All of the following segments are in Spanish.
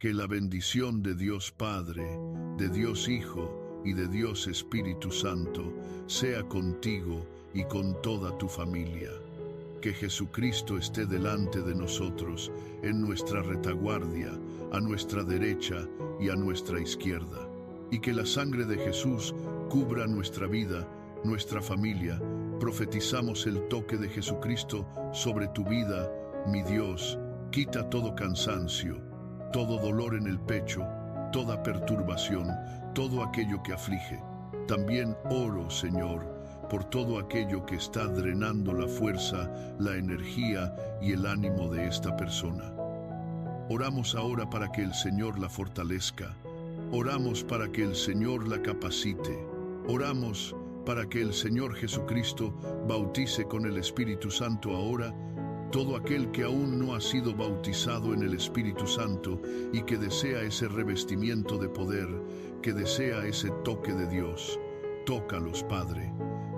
Que la bendición de Dios Padre, de Dios Hijo y de Dios Espíritu Santo sea contigo y con toda tu familia. Que Jesucristo esté delante de nosotros, en nuestra retaguardia, a nuestra derecha y a nuestra izquierda. Y que la sangre de Jesús cubra nuestra vida, nuestra familia. Profetizamos el toque de Jesucristo sobre tu vida, mi Dios. Quita todo cansancio, todo dolor en el pecho, toda perturbación, todo aquello que aflige. También oro, Señor, por todo aquello que está drenando la fuerza, la energía y el ánimo de esta persona. Oramos ahora para que el Señor la fortalezca. Oramos para que el Señor la capacite. Oramos para que el Señor Jesucristo bautice con el Espíritu Santo ahora todo aquel que aún no ha sido bautizado en el Espíritu Santo y que desea ese revestimiento de poder, que desea ese toque de Dios. Tócalos, Padre.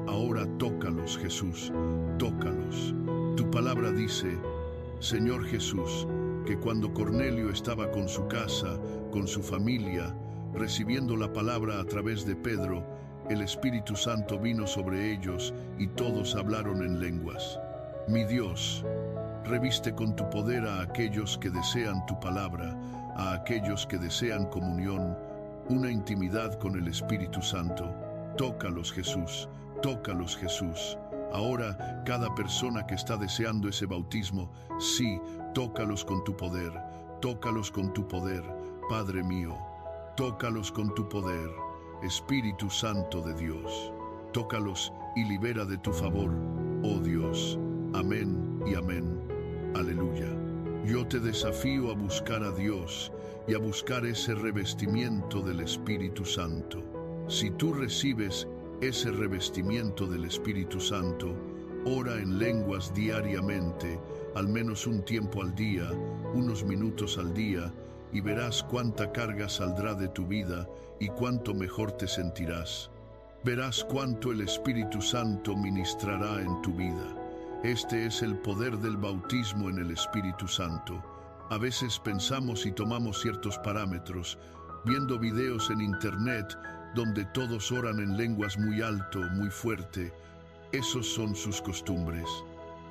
Ahora tócalos, Jesús. Tócalos. Tu palabra dice, Señor Jesús, que cuando Cornelio estaba con su casa, con su familia, recibiendo la palabra a través de Pedro, el Espíritu Santo vino sobre ellos y todos hablaron en lenguas. Mi Dios, reviste con tu poder a aquellos que desean tu palabra, a aquellos que desean comunión, una intimidad con el Espíritu Santo. Tócalos, Jesús, tócalos, Jesús. Ahora, cada persona que está deseando ese bautismo, sí, tócalos con tu poder, tócalos con tu poder, Padre mío, tócalos con tu poder, Espíritu Santo de Dios. Tócalos y libera de tu favor, oh Dios. Amén y amén. Aleluya. Yo te desafío a buscar a Dios y a buscar ese revestimiento del Espíritu Santo. Si tú recibes ese revestimiento del Espíritu Santo, ora en lenguas diariamente, al menos un tiempo al día, unos minutos al día, y verás cuánta carga saldrá de tu vida y cuánto mejor te sentirás. Verás cuánto el Espíritu Santo ministrará en tu vida. Este es el poder del bautismo en el Espíritu Santo. A veces pensamos y tomamos ciertos parámetros, viendo videos en internet donde todos oran en lenguas muy alto, muy fuerte. Esos son sus costumbres.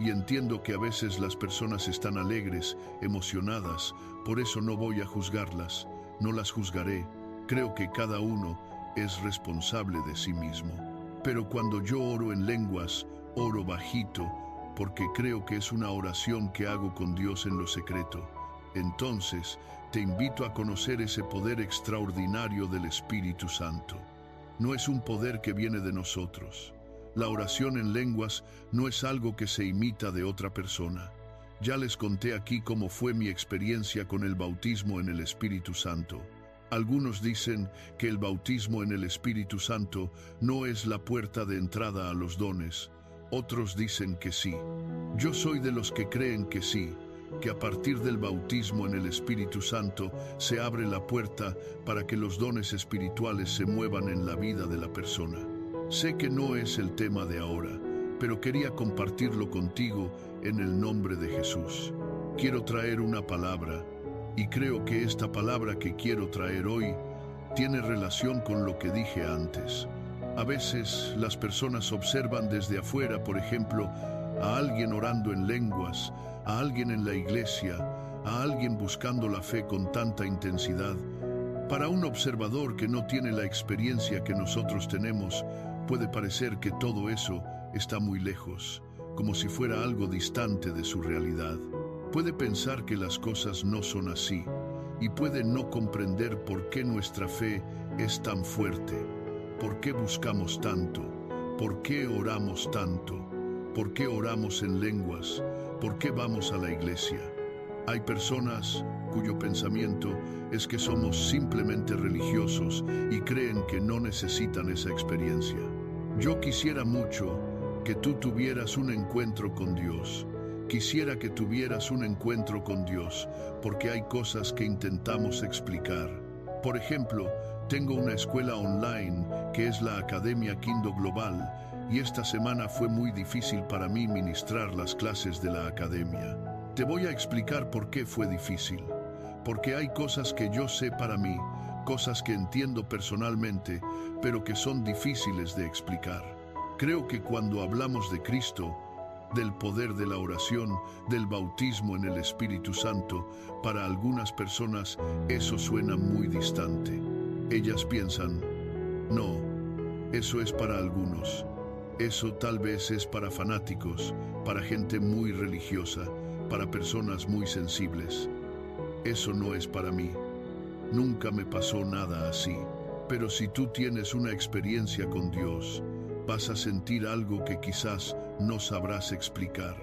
Y entiendo que a veces las personas están alegres, emocionadas, por eso no voy a juzgarlas, no las juzgaré. Creo que cada uno es responsable de sí mismo. Pero cuando yo oro en lenguas, oro bajito, porque creo que es una oración que hago con Dios en lo secreto. Entonces, te invito a conocer ese poder extraordinario del Espíritu Santo. No es un poder que viene de nosotros. La oración en lenguas no es algo que se imita de otra persona. Ya les conté aquí cómo fue mi experiencia con el bautismo en el Espíritu Santo. Algunos dicen que el bautismo en el Espíritu Santo no es la puerta de entrada a los dones. Otros dicen que sí. Yo soy de los que creen que sí, que a partir del bautismo en el Espíritu Santo se abre la puerta para que los dones espirituales se muevan en la vida de la persona. Sé que no es el tema de ahora, pero quería compartirlo contigo en el nombre de Jesús. Quiero traer una palabra, y creo que esta palabra que quiero traer hoy tiene relación con lo que dije antes. A veces las personas observan desde afuera, por ejemplo, a alguien orando en lenguas, a alguien en la iglesia, a alguien buscando la fe con tanta intensidad. Para un observador que no tiene la experiencia que nosotros tenemos, puede parecer que todo eso está muy lejos, como si fuera algo distante de su realidad. Puede pensar que las cosas no son así, y puede no comprender por qué nuestra fe es tan fuerte. ¿Por qué buscamos tanto? ¿Por qué oramos tanto? ¿Por qué oramos en lenguas? ¿Por qué vamos a la iglesia? Hay personas cuyo pensamiento es que somos simplemente religiosos y creen que no necesitan esa experiencia. Yo quisiera mucho que tú tuvieras un encuentro con Dios. Quisiera que tuvieras un encuentro con Dios, porque hay cosas que intentamos explicar. Por ejemplo, tengo una escuela online que es la Academia Quindo Global, y esta semana fue muy difícil para mí ministrar las clases de la academia. Te voy a explicar por qué fue difícil. porque hay cosas que yo sé para mí, cosas que entiendo personalmente, pero que son difíciles de explicar. Creo que cuando hablamos de Cristo, del poder de la oración, del bautismo en el Espíritu Santo, para algunas personas eso suena muy distante. Ellas piensan, no, eso es para algunos. Eso tal vez es para fanáticos, para gente muy religiosa, para personas muy sensibles. Eso no es para mí. Nunca me pasó nada así. Pero si tú tienes una experiencia con Dios, vas a sentir algo que quizás no sabrás explicar.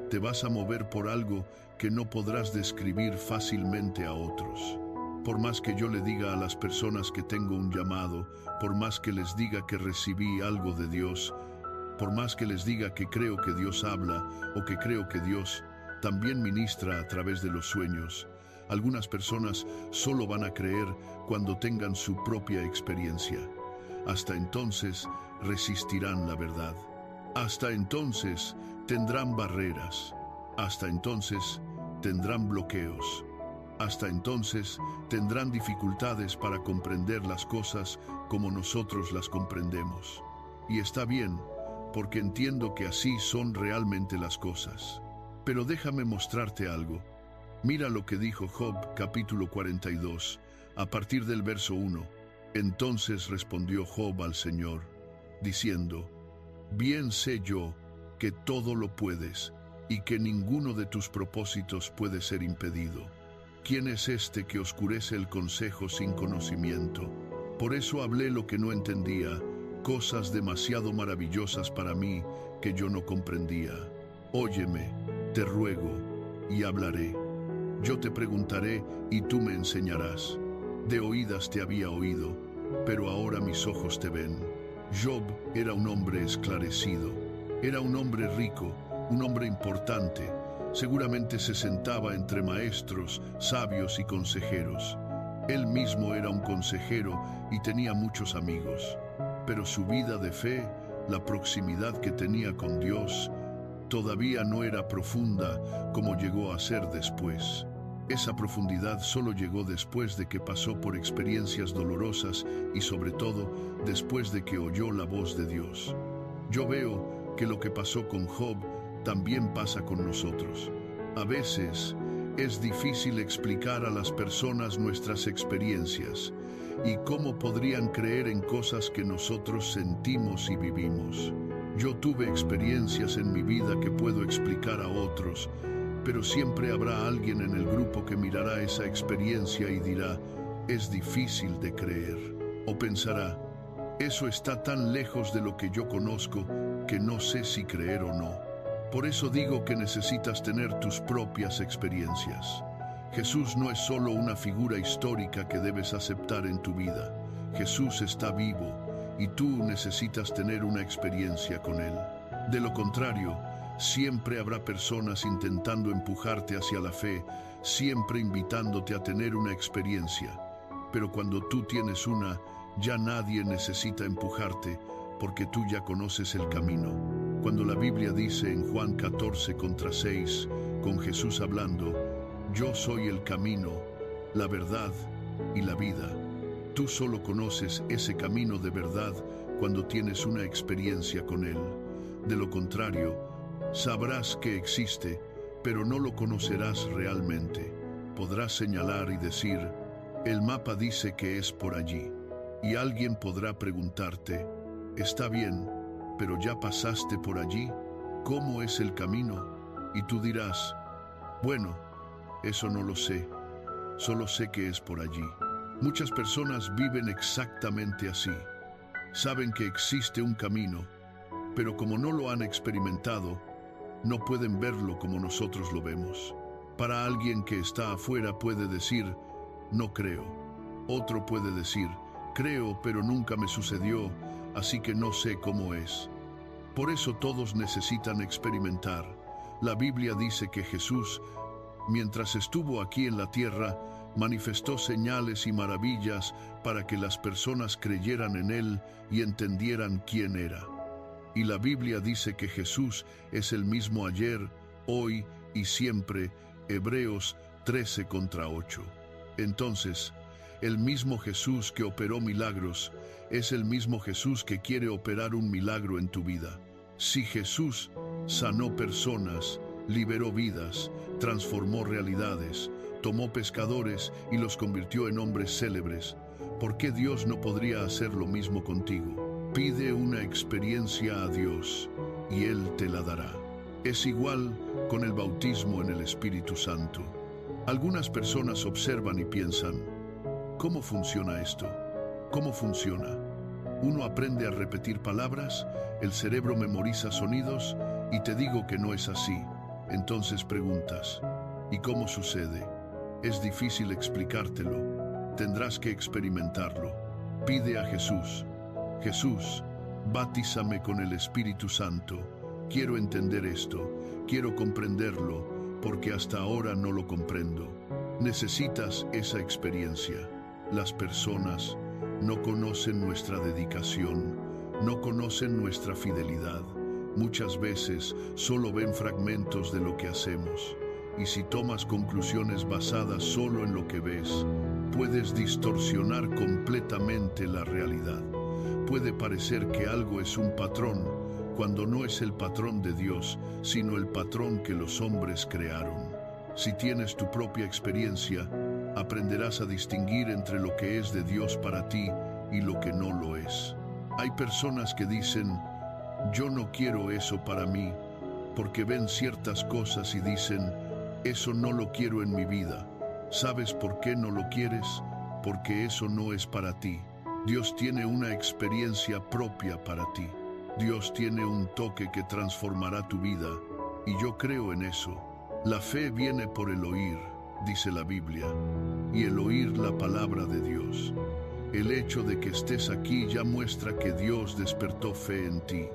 Te vas a mover por algo que no podrás describir fácilmente a otros. Por más que yo le diga a las personas que tengo un llamado, por más que les diga que recibí algo de Dios, por más que les diga que creo que Dios habla o que creo que Dios también ministra a través de los sueños, algunas personas solo van a creer cuando tengan su propia experiencia. Hasta entonces resistirán la verdad. Hasta entonces tendrán barreras. Hasta entonces tendrán bloqueos. Hasta entonces tendrán dificultades para comprender las cosas como nosotros las comprendemos. Y está bien, porque entiendo que así son realmente las cosas. Pero déjame mostrarte algo. Mira lo que dijo Job, capítulo 42, a partir del verso 1. Entonces respondió Job al Señor, diciendo, bien sé yo que todo lo puedes, y que ninguno de tus propósitos puede ser impedido. ¿Quién es este que oscurece el consejo sin conocimiento? Por eso hablé lo que no entendía, cosas demasiado maravillosas para mí que yo no comprendía. Óyeme, te ruego, y hablaré. Yo te preguntaré y tú me enseñarás. De oídas te había oído, pero ahora mis ojos te ven. Job era un hombre esclarecido, era un hombre rico, un hombre importante. Seguramente se sentaba entre maestros, sabios y consejeros. Él mismo era un consejero y tenía muchos amigos. Pero su vida de fe, la proximidad que tenía con Dios, todavía no era profunda como llegó a ser después. Esa profundidad solo llegó después de que pasó por experiencias dolorosas y sobre todo después de que oyó la voz de Dios. Yo veo que lo que pasó con Job también pasa con nosotros. A veces es difícil explicar a las personas nuestras experiencias y cómo podrían creer en cosas que nosotros sentimos y vivimos. Yo tuve experiencias en mi vida que puedo explicar a otros, pero siempre habrá alguien en el grupo que mirará esa experiencia y dirá, es difícil de creer. O pensará, eso está tan lejos de lo que yo conozco que no sé si creer o no. Por eso digo que necesitas tener tus propias experiencias. Jesús no es solo una figura histórica que debes aceptar en tu vida. Jesús está vivo y tú necesitas tener una experiencia con Él. De lo contrario, siempre habrá personas intentando empujarte hacia la fe, siempre invitándote a tener una experiencia. Pero cuando tú tienes una, ya nadie necesita empujarte, porque tú ya conoces el camino. Cuando la Biblia dice en Juan 14:6, con Jesús hablando, yo soy el camino, la verdad y la vida. Tú solo conoces ese camino de verdad cuando tienes una experiencia con Él. De lo contrario, sabrás que existe, pero no lo conocerás realmente. Podrás señalar y decir, el mapa dice que es por allí. Y alguien podrá preguntarte, está bien, pero ya pasaste por allí, ¿cómo es el camino? Y tú dirás, bueno, eso no lo sé, solo sé que es por allí. Muchas personas viven exactamente así. Saben que existe un camino, pero como no lo han experimentado, no pueden verlo como nosotros lo vemos. Para alguien que está afuera puede decir, no creo. Otro puede decir, creo, pero nunca me sucedió, así que no sé cómo es. Por eso todos necesitan experimentar. La Biblia dice que Jesús, mientras estuvo aquí en la tierra, manifestó señales y maravillas para que las personas creyeran en Él y entendieran quién era. Y la Biblia dice que Jesús es el mismo ayer, hoy y siempre. Hebreos 13 contra 8. Entonces, el mismo Jesús que operó milagros es el mismo Jesús que quiere operar un milagro en tu vida. Si Jesús sanó personas, liberó vidas, transformó realidades, tomó pescadores y los convirtió en hombres célebres, ¿por qué Dios no podría hacer lo mismo contigo? Pide una experiencia a Dios y Él te la dará. Es igual con el bautismo en el Espíritu Santo. Algunas personas observan y piensan, ¿cómo funciona esto? ¿Cómo funciona? Uno aprende a repetir palabras, el cerebro memoriza sonidos y te digo que no es así. Entonces preguntas, ¿y cómo sucede? Es difícil explicártelo, tendrás que experimentarlo. Pide a Jesús, Jesús, bautízame con el Espíritu Santo. Quiero entender esto, quiero comprenderlo, porque hasta ahora no lo comprendo. Necesitas esa experiencia. Las personas no conocen nuestra dedicación, no conocen nuestra fidelidad. Muchas veces solo ven fragmentos de lo que hacemos. Y si tomas conclusiones basadas solo en lo que ves, puedes distorsionar completamente la realidad. Puede parecer que algo es un patrón, cuando no es el patrón de Dios, sino el patrón que los hombres crearon. Si tienes tu propia experiencia, aprenderás a distinguir entre lo que es de Dios para ti y lo que no lo es. Hay personas que dicen, yo no quiero eso para mí, porque ven ciertas cosas y dicen, eso no lo quiero en mi vida. ¿Sabes por qué no lo quieres? Porque eso no es para ti. Dios tiene una experiencia propia para ti. Dios tiene un toque que transformará tu vida, y yo creo en eso. La fe viene por el oír, dice la Biblia, y el oír la palabra de Dios. El hecho de que estés aquí ya muestra que Dios despertó fe en ti.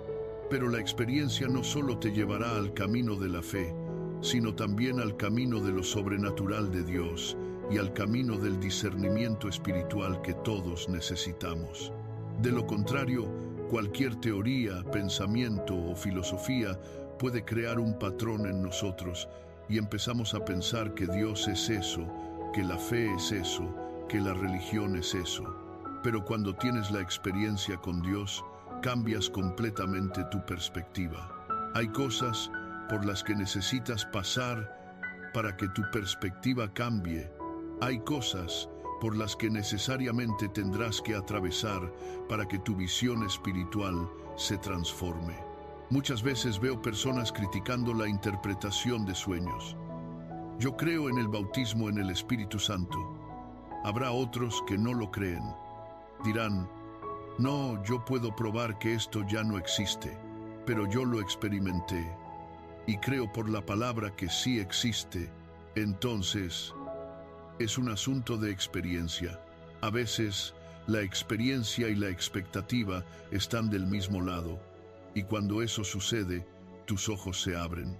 Pero la experiencia no solo te llevará al camino de la fe, sino también al camino de lo sobrenatural de Dios y al camino del discernimiento espiritual que todos necesitamos. De lo contrario, cualquier teoría, pensamiento o filosofía puede crear un patrón en nosotros y empezamos a pensar que Dios es eso, que la fe es eso, que la religión es eso. Pero cuando tienes la experiencia con Dios, cambias completamente tu perspectiva. Hay cosas por las que necesitas pasar para que tu perspectiva cambie. Hay cosas por las que necesariamente tendrás que atravesar para que tu visión espiritual se transforme. Muchas veces veo personas criticando la interpretación de sueños. Yo creo en el bautismo en el Espíritu Santo. Habrá otros que no lo creen. Dirán, no, yo puedo probar que esto ya no existe, pero yo lo experimenté y creo por la palabra que sí existe. Entonces, es un asunto de experiencia. A veces, la experiencia y la expectativa están del mismo lado, y cuando eso sucede, tus ojos se abren.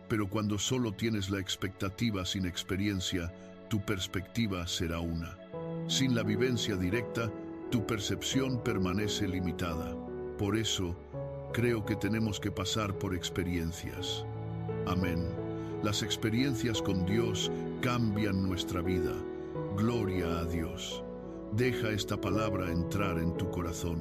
Pero cuando solo tienes la expectativa sin experiencia, tu perspectiva será una. Sin la vivencia directa, tu percepción permanece limitada. Por eso, creo que tenemos que pasar por experiencias. Amén. Las experiencias con Dios cambian nuestra vida. Gloria a Dios. Deja esta palabra entrar en tu corazón.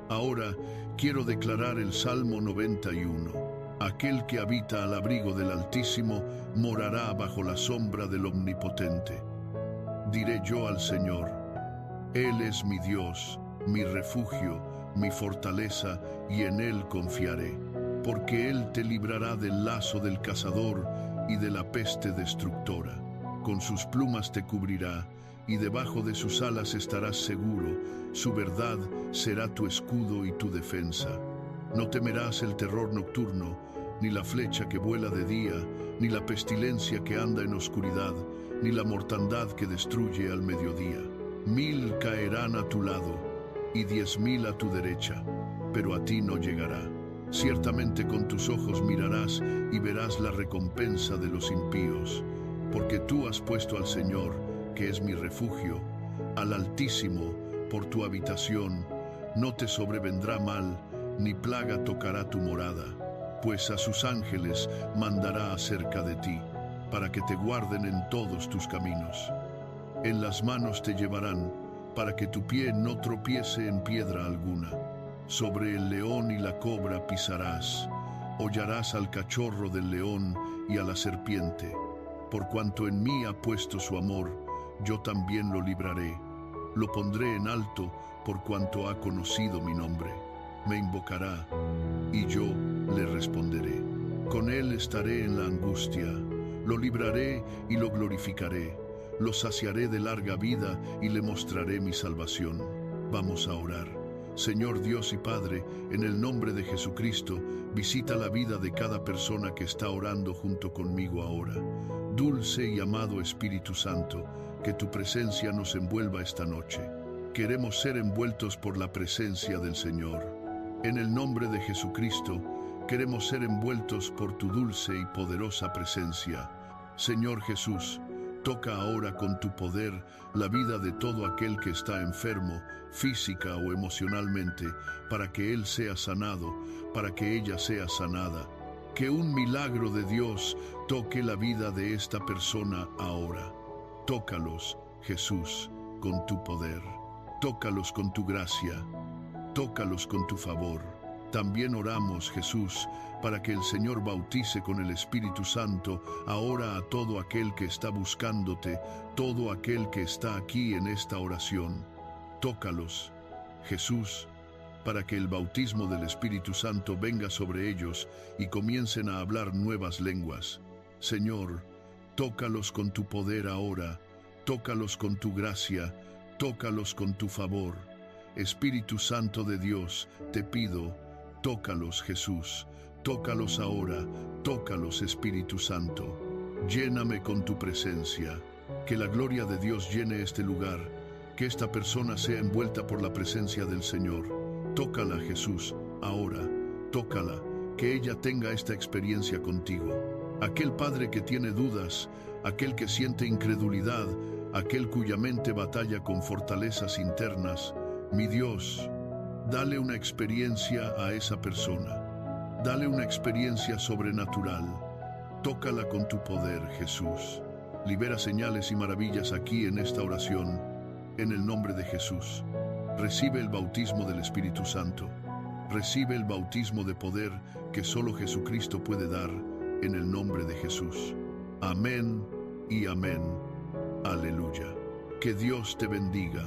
Ahora quiero declarar el Salmo 91. Aquel que habita al abrigo del Altísimo morará bajo la sombra del Omnipotente. Diré yo al Señor, Él es mi Dios, mi refugio, mi fortaleza, y en Él confiaré. Porque Él te librará del lazo del cazador y de la peste destructora. Con sus plumas te cubrirá, y debajo de sus alas estarás seguro. Su verdad será tu escudo y tu defensa. No temerás el terror nocturno, ni la flecha que vuela de día, ni la pestilencia que anda en oscuridad, ni la mortandad que destruye al mediodía. 1000 caerán a tu lado, y 10.000 a tu derecha, pero a ti no llegará. Ciertamente con tus ojos mirarás y verás la recompensa de los impíos, porque tú has puesto al Señor, que es mi refugio, al Altísimo, por tu habitación. No te sobrevendrá mal, ni plaga tocará tu morada, pues a sus ángeles mandará acerca de ti, para que te guarden en todos tus caminos. En las manos te llevarán, para que tu pie no tropiece en piedra alguna. Sobre el león y la cobra pisarás, hollarás al cachorro del león y a la serpiente. Por cuanto en mí ha puesto su amor, yo también lo libraré. Lo pondré en alto por cuanto ha conocido mi nombre. Me invocará, y yo le responderé. Con él estaré en la angustia. Lo libraré y lo glorificaré. Lo saciaré de larga vida y le mostraré mi salvación. Vamos a orar. Señor Dios y Padre, en el nombre de Jesucristo, visita la vida de cada persona que está orando junto conmigo ahora. Dulce y amado Espíritu Santo, que tu presencia nos envuelva esta noche. Queremos ser envueltos por la presencia del Señor. En el nombre de Jesucristo, queremos ser envueltos por tu dulce y poderosa presencia. Señor Jesús, toca ahora con tu poder la vida de todo aquel que está enfermo, física o emocionalmente, para que él sea sanado, para que ella sea sanada. Que un milagro de Dios toque la vida de esta persona ahora. Tócalos, Jesús, con tu poder. Tócalos con tu gracia. Tócalos con tu favor. También oramos, Jesús, para que el Señor bautice con el Espíritu Santo ahora a todo aquel que está buscándote, todo aquel que está aquí en esta oración. Tócalos, Jesús, para que el bautismo del Espíritu Santo venga sobre ellos y comiencen a hablar nuevas lenguas. Señor, tócalos con tu poder ahora, tócalos con tu gracia, tócalos con tu favor. Espíritu Santo de Dios, te pido, tócalos, Jesús, tócalos ahora, tócalos, Espíritu Santo. Lléname con tu presencia, que la gloria de Dios llene este lugar, que esta persona sea envuelta por la presencia del Señor. Tócala, Jesús, ahora, tócala, que ella tenga esta experiencia contigo. Aquel padre que tiene dudas, aquel que siente incredulidad, aquel cuya mente batalla con fortalezas internas, mi Dios, dale una experiencia a esa persona. Dale una experiencia sobrenatural. Tócala con tu poder, Jesús. Libera señales y maravillas aquí en esta oración, en el nombre de Jesús. Recibe el bautismo del Espíritu Santo. Recibe el bautismo de poder que solo Jesucristo puede dar, en el nombre de Jesús. Amén y amén. Aleluya. Que Dios te bendiga.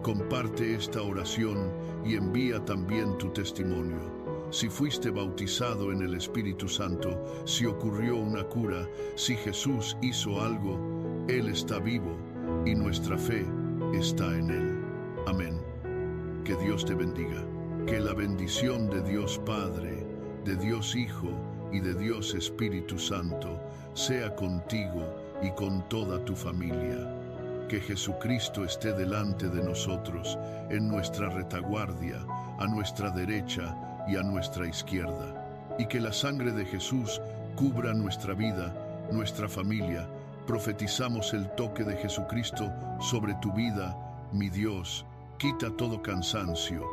Comparte esta oración y envía también tu testimonio. Si fuiste bautizado en el Espíritu Santo, si ocurrió una cura, si Jesús hizo algo, Él está vivo y nuestra fe está en Él. Amén. Que Dios te bendiga. Que la bendición de Dios Padre, de Dios Hijo y de Dios Espíritu Santo sea contigo y con toda tu familia. Que Jesucristo esté delante de nosotros, en nuestra retaguardia, a nuestra derecha y a nuestra izquierda. Y que la sangre de Jesús cubra nuestra vida, nuestra familia. Profetizamos el toque de Jesucristo sobre tu vida, mi Dios. Quita todo cansancio,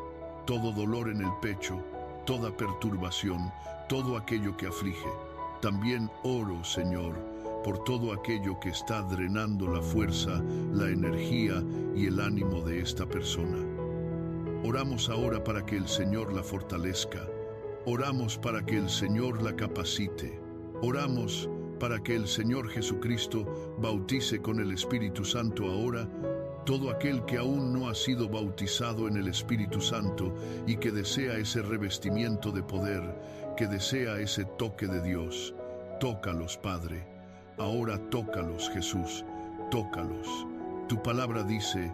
todo dolor en el pecho, toda perturbación, todo aquello que aflige. También oro, Señor, por todo aquello que está drenando la fuerza, la energía y el ánimo de esta persona. Oramos ahora para que el Señor la fortalezca. Oramos para que el Señor la capacite. Oramos para que el Señor Jesucristo bautice con el Espíritu Santo ahora todo aquel que aún no ha sido bautizado en el Espíritu Santo y que desea ese revestimiento de poder, que desea ese toque de Dios. Tócalos, Padre. Ahora tócalos, Jesús. Tócalos. Tu palabra dice,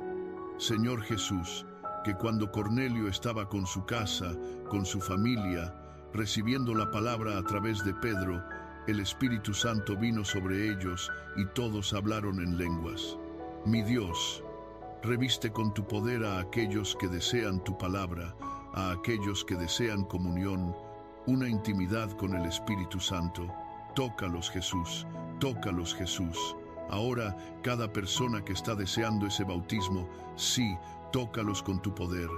Señor Jesús, que cuando Cornelio estaba con su casa, con su familia, recibiendo la palabra a través de Pedro, el Espíritu Santo vino sobre ellos y todos hablaron en lenguas. Mi Dios, reviste con tu poder a aquellos que desean tu palabra, a aquellos que desean comunión, una intimidad con el Espíritu Santo. Tócalos, Jesús, tócalos, Jesús. Ahora, cada persona que está deseando ese bautismo, sí, tócalos con tu poder,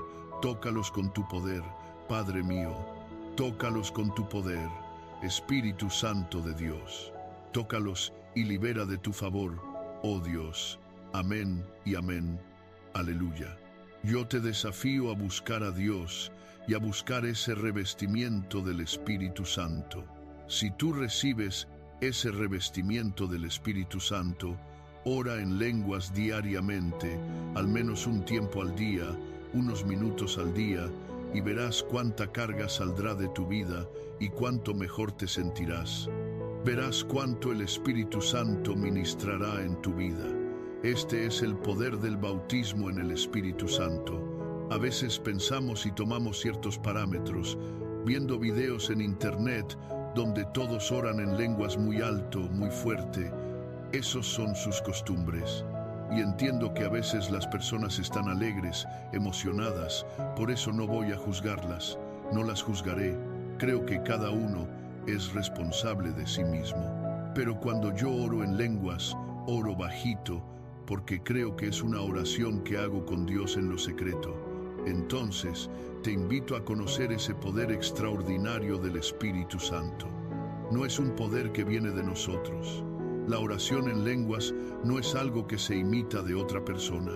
tócalos con tu poder, Padre mío, tócalos con tu poder, Espíritu Santo de Dios. Tócalos y libera de tu favor, oh Dios. Amén y amén. Aleluya. Yo te desafío a buscar a Dios y a buscar ese revestimiento del Espíritu Santo. Si tú recibes ese revestimiento del Espíritu Santo, ora en lenguas diariamente, al menos un tiempo al día, unos minutos al día, y verás cuánta carga saldrá de tu vida y cuánto mejor te sentirás. Verás cuánto el Espíritu Santo ministrará en tu vida. Este es el poder del bautismo en el Espíritu Santo. A veces pensamos y tomamos ciertos parámetros, viendo videos en internet donde todos oran en lenguas muy alto, muy fuerte. Esos son sus costumbres. Y entiendo que a veces las personas están alegres, emocionadas, por eso no voy a juzgarlas, no las juzgaré. Creo que cada uno es responsable de sí mismo. Pero cuando yo oro en lenguas, oro bajito, porque creo que es una oración que hago con Dios en lo secreto. Entonces, te invito a conocer ese poder extraordinario del Espíritu Santo. No es un poder que viene de nosotros. La oración en lenguas no es algo que se imita de otra persona.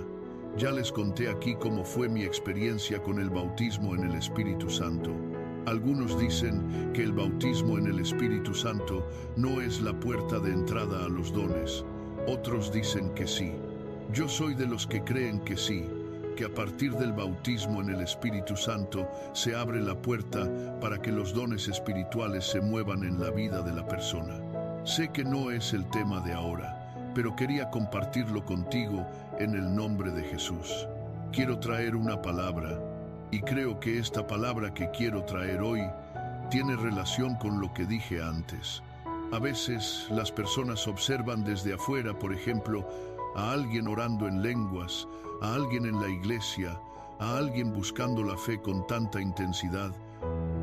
Ya les conté aquí cómo fue mi experiencia con el bautismo en el Espíritu Santo. Algunos dicen que el bautismo en el Espíritu Santo no es la puerta de entrada a los dones. Otros dicen que sí. Yo soy de los que creen que sí, que a partir del bautismo en el Espíritu Santo se abre la puerta para que los dones espirituales se muevan en la vida de la persona. Sé que no es el tema de ahora, pero quería compartirlo contigo en el nombre de Jesús. Quiero traer una palabra, y creo que esta palabra que quiero traer hoy tiene relación con lo que dije antes. A veces las personas observan desde afuera, por ejemplo, a alguien orando en lenguas, a alguien en la iglesia, a alguien buscando la fe con tanta intensidad.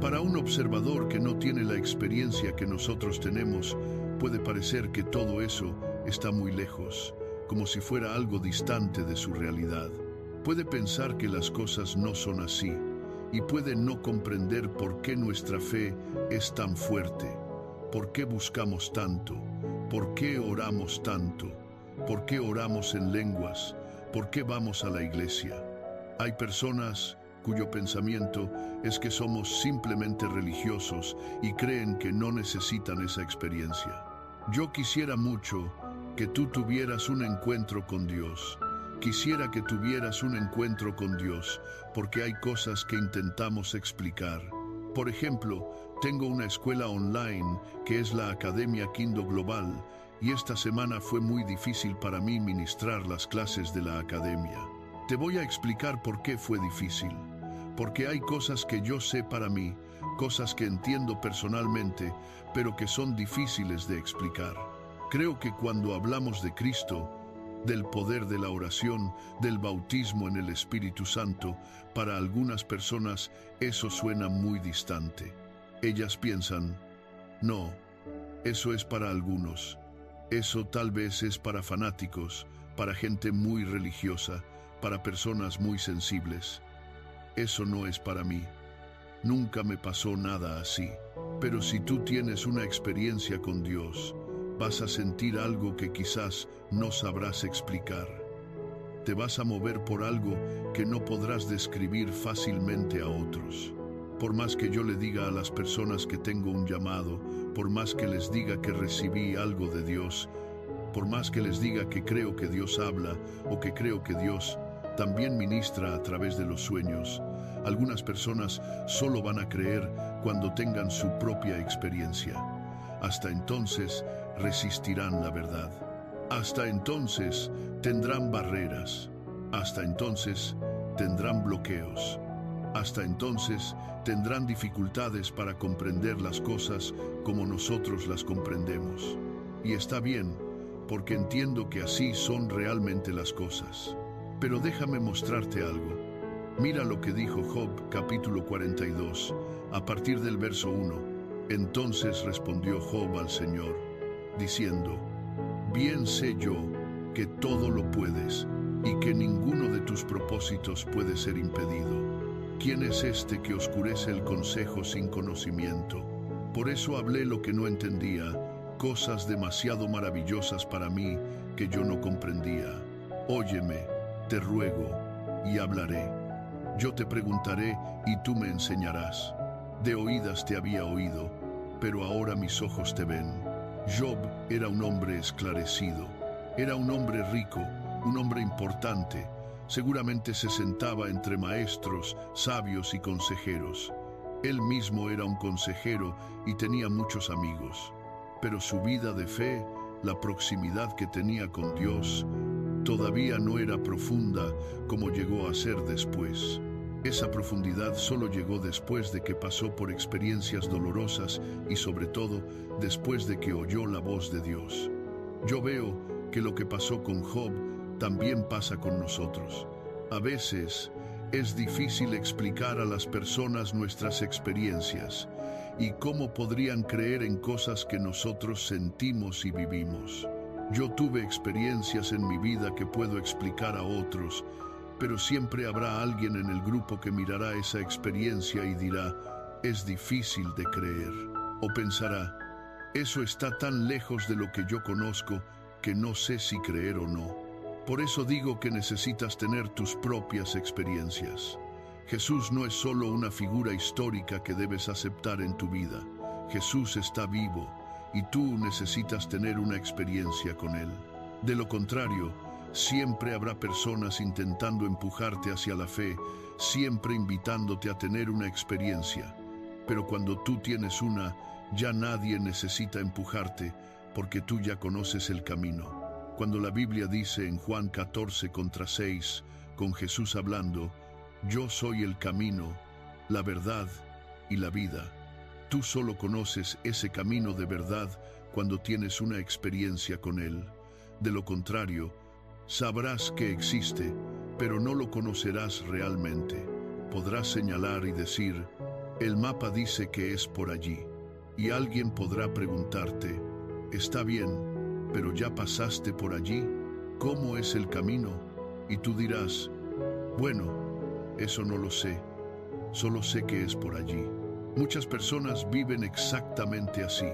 Para un observador que no tiene la experiencia que nosotros tenemos, puede parecer que todo eso está muy lejos, como si fuera algo distante de su realidad. Puede pensar que las cosas no son así, y puede no comprender por qué nuestra fe es tan fuerte. ¿Por qué buscamos tanto? ¿Por qué oramos tanto? ¿Por qué oramos en lenguas? ¿Por qué vamos a la iglesia? Hay personas cuyo pensamiento es que somos simplemente religiosos y creen que no necesitan esa experiencia. Yo quisiera mucho que tú tuvieras un encuentro con Dios. Quisiera que tuvieras un encuentro con Dios, porque hay cosas que intentamos explicar. Por ejemplo, tengo una escuela online que es la Academia Quindo Global, y esta semana fue muy difícil para mí ministrar las clases de la academia. Te voy a explicar por qué fue difícil. Porque hay cosas que yo sé para mí, cosas que entiendo personalmente, pero que son difíciles de explicar. Creo que cuando hablamos de Cristo, del poder de la oración, del bautismo en el Espíritu Santo, para algunas personas eso suena muy distante. Ellas piensan, no, eso es para algunos. Eso tal vez es para fanáticos, para gente muy religiosa, para personas muy sensibles. Eso no es para mí. Nunca me pasó nada así. Pero si tú tienes una experiencia con Dios, vas a sentir algo que quizás no sabrás explicar. Te vas a mover por algo que no podrás describir fácilmente a otros. Por más que yo le diga a las personas que tengo un llamado, por más que les diga que recibí algo de Dios, por más que les diga que creo que Dios habla o que creo que Dios también ministra a través de los sueños, algunas personas solo van a creer cuando tengan su propia experiencia. Hasta entonces resistirán la verdad. Hasta entonces tendrán barreras. Hasta entonces tendrán bloqueos. Hasta entonces tendrán dificultades para comprender las cosas como nosotros las comprendemos. Y está bien, porque entiendo que así son realmente las cosas. Pero déjame mostrarte algo. Mira lo que dijo Job, capítulo 42, a partir del verso 1. Entonces respondió Job al Señor, diciendo, bien sé yo que todo lo puedes y que ninguno de tus propósitos puede ser impedido. ¿Quién es este que oscurece el consejo sin conocimiento? Por eso hablé lo que no entendía cosas demasiado maravillosas para mí que yo no comprendía. Óyeme, te ruego, y hablaré. Yo te preguntaré y tú me enseñarás. De oídas te había oído, pero ahora mis ojos te ven. Job era un hombre esclarecido, era un hombre rico, un hombre importante. Seguramente se sentaba entre maestros, sabios y consejeros. Él mismo era un consejero y tenía muchos amigos. Pero su vida de fe, la proximidad que tenía con Dios, todavía no era profunda como llegó a ser después. Esa profundidad solo llegó después de que pasó por experiencias dolorosas y sobre todo después de que oyó la voz de Dios. Yo veo que lo que pasó con Job también pasa con nosotros. A veces es difícil explicar a las personas nuestras experiencias y cómo podrían creer en cosas que nosotros sentimos y vivimos. Yo tuve experiencias en mi vida que puedo explicar a otros, pero siempre habrá alguien en el grupo que mirará esa experiencia y dirá, es difícil de creer. O pensará, eso está tan lejos de lo que yo conozco que no sé si creer o no. Por eso digo que necesitas tener tus propias experiencias. Jesús no es solo una figura histórica que debes aceptar en tu vida. Jesús está vivo y tú necesitas tener una experiencia con Él. De lo contrario, siempre habrá personas intentando empujarte hacia la fe, siempre invitándote a tener una experiencia. Pero cuando tú tienes una, ya nadie necesita empujarte porque tú ya conoces el camino. Cuando la Biblia dice en Juan 14:6, con Jesús hablando, yo soy el camino, la verdad y la vida. Tú solo conoces ese camino de verdad cuando tienes una experiencia con Él. De lo contrario, sabrás que existe, pero no lo conocerás realmente. Podrás señalar y decir, el mapa dice que es por allí. Y alguien podrá preguntarte, está bien, pero ya pasaste por allí, ¿cómo es el camino? Y tú dirás, bueno, eso no lo sé, solo sé que es por allí. Muchas personas viven exactamente así.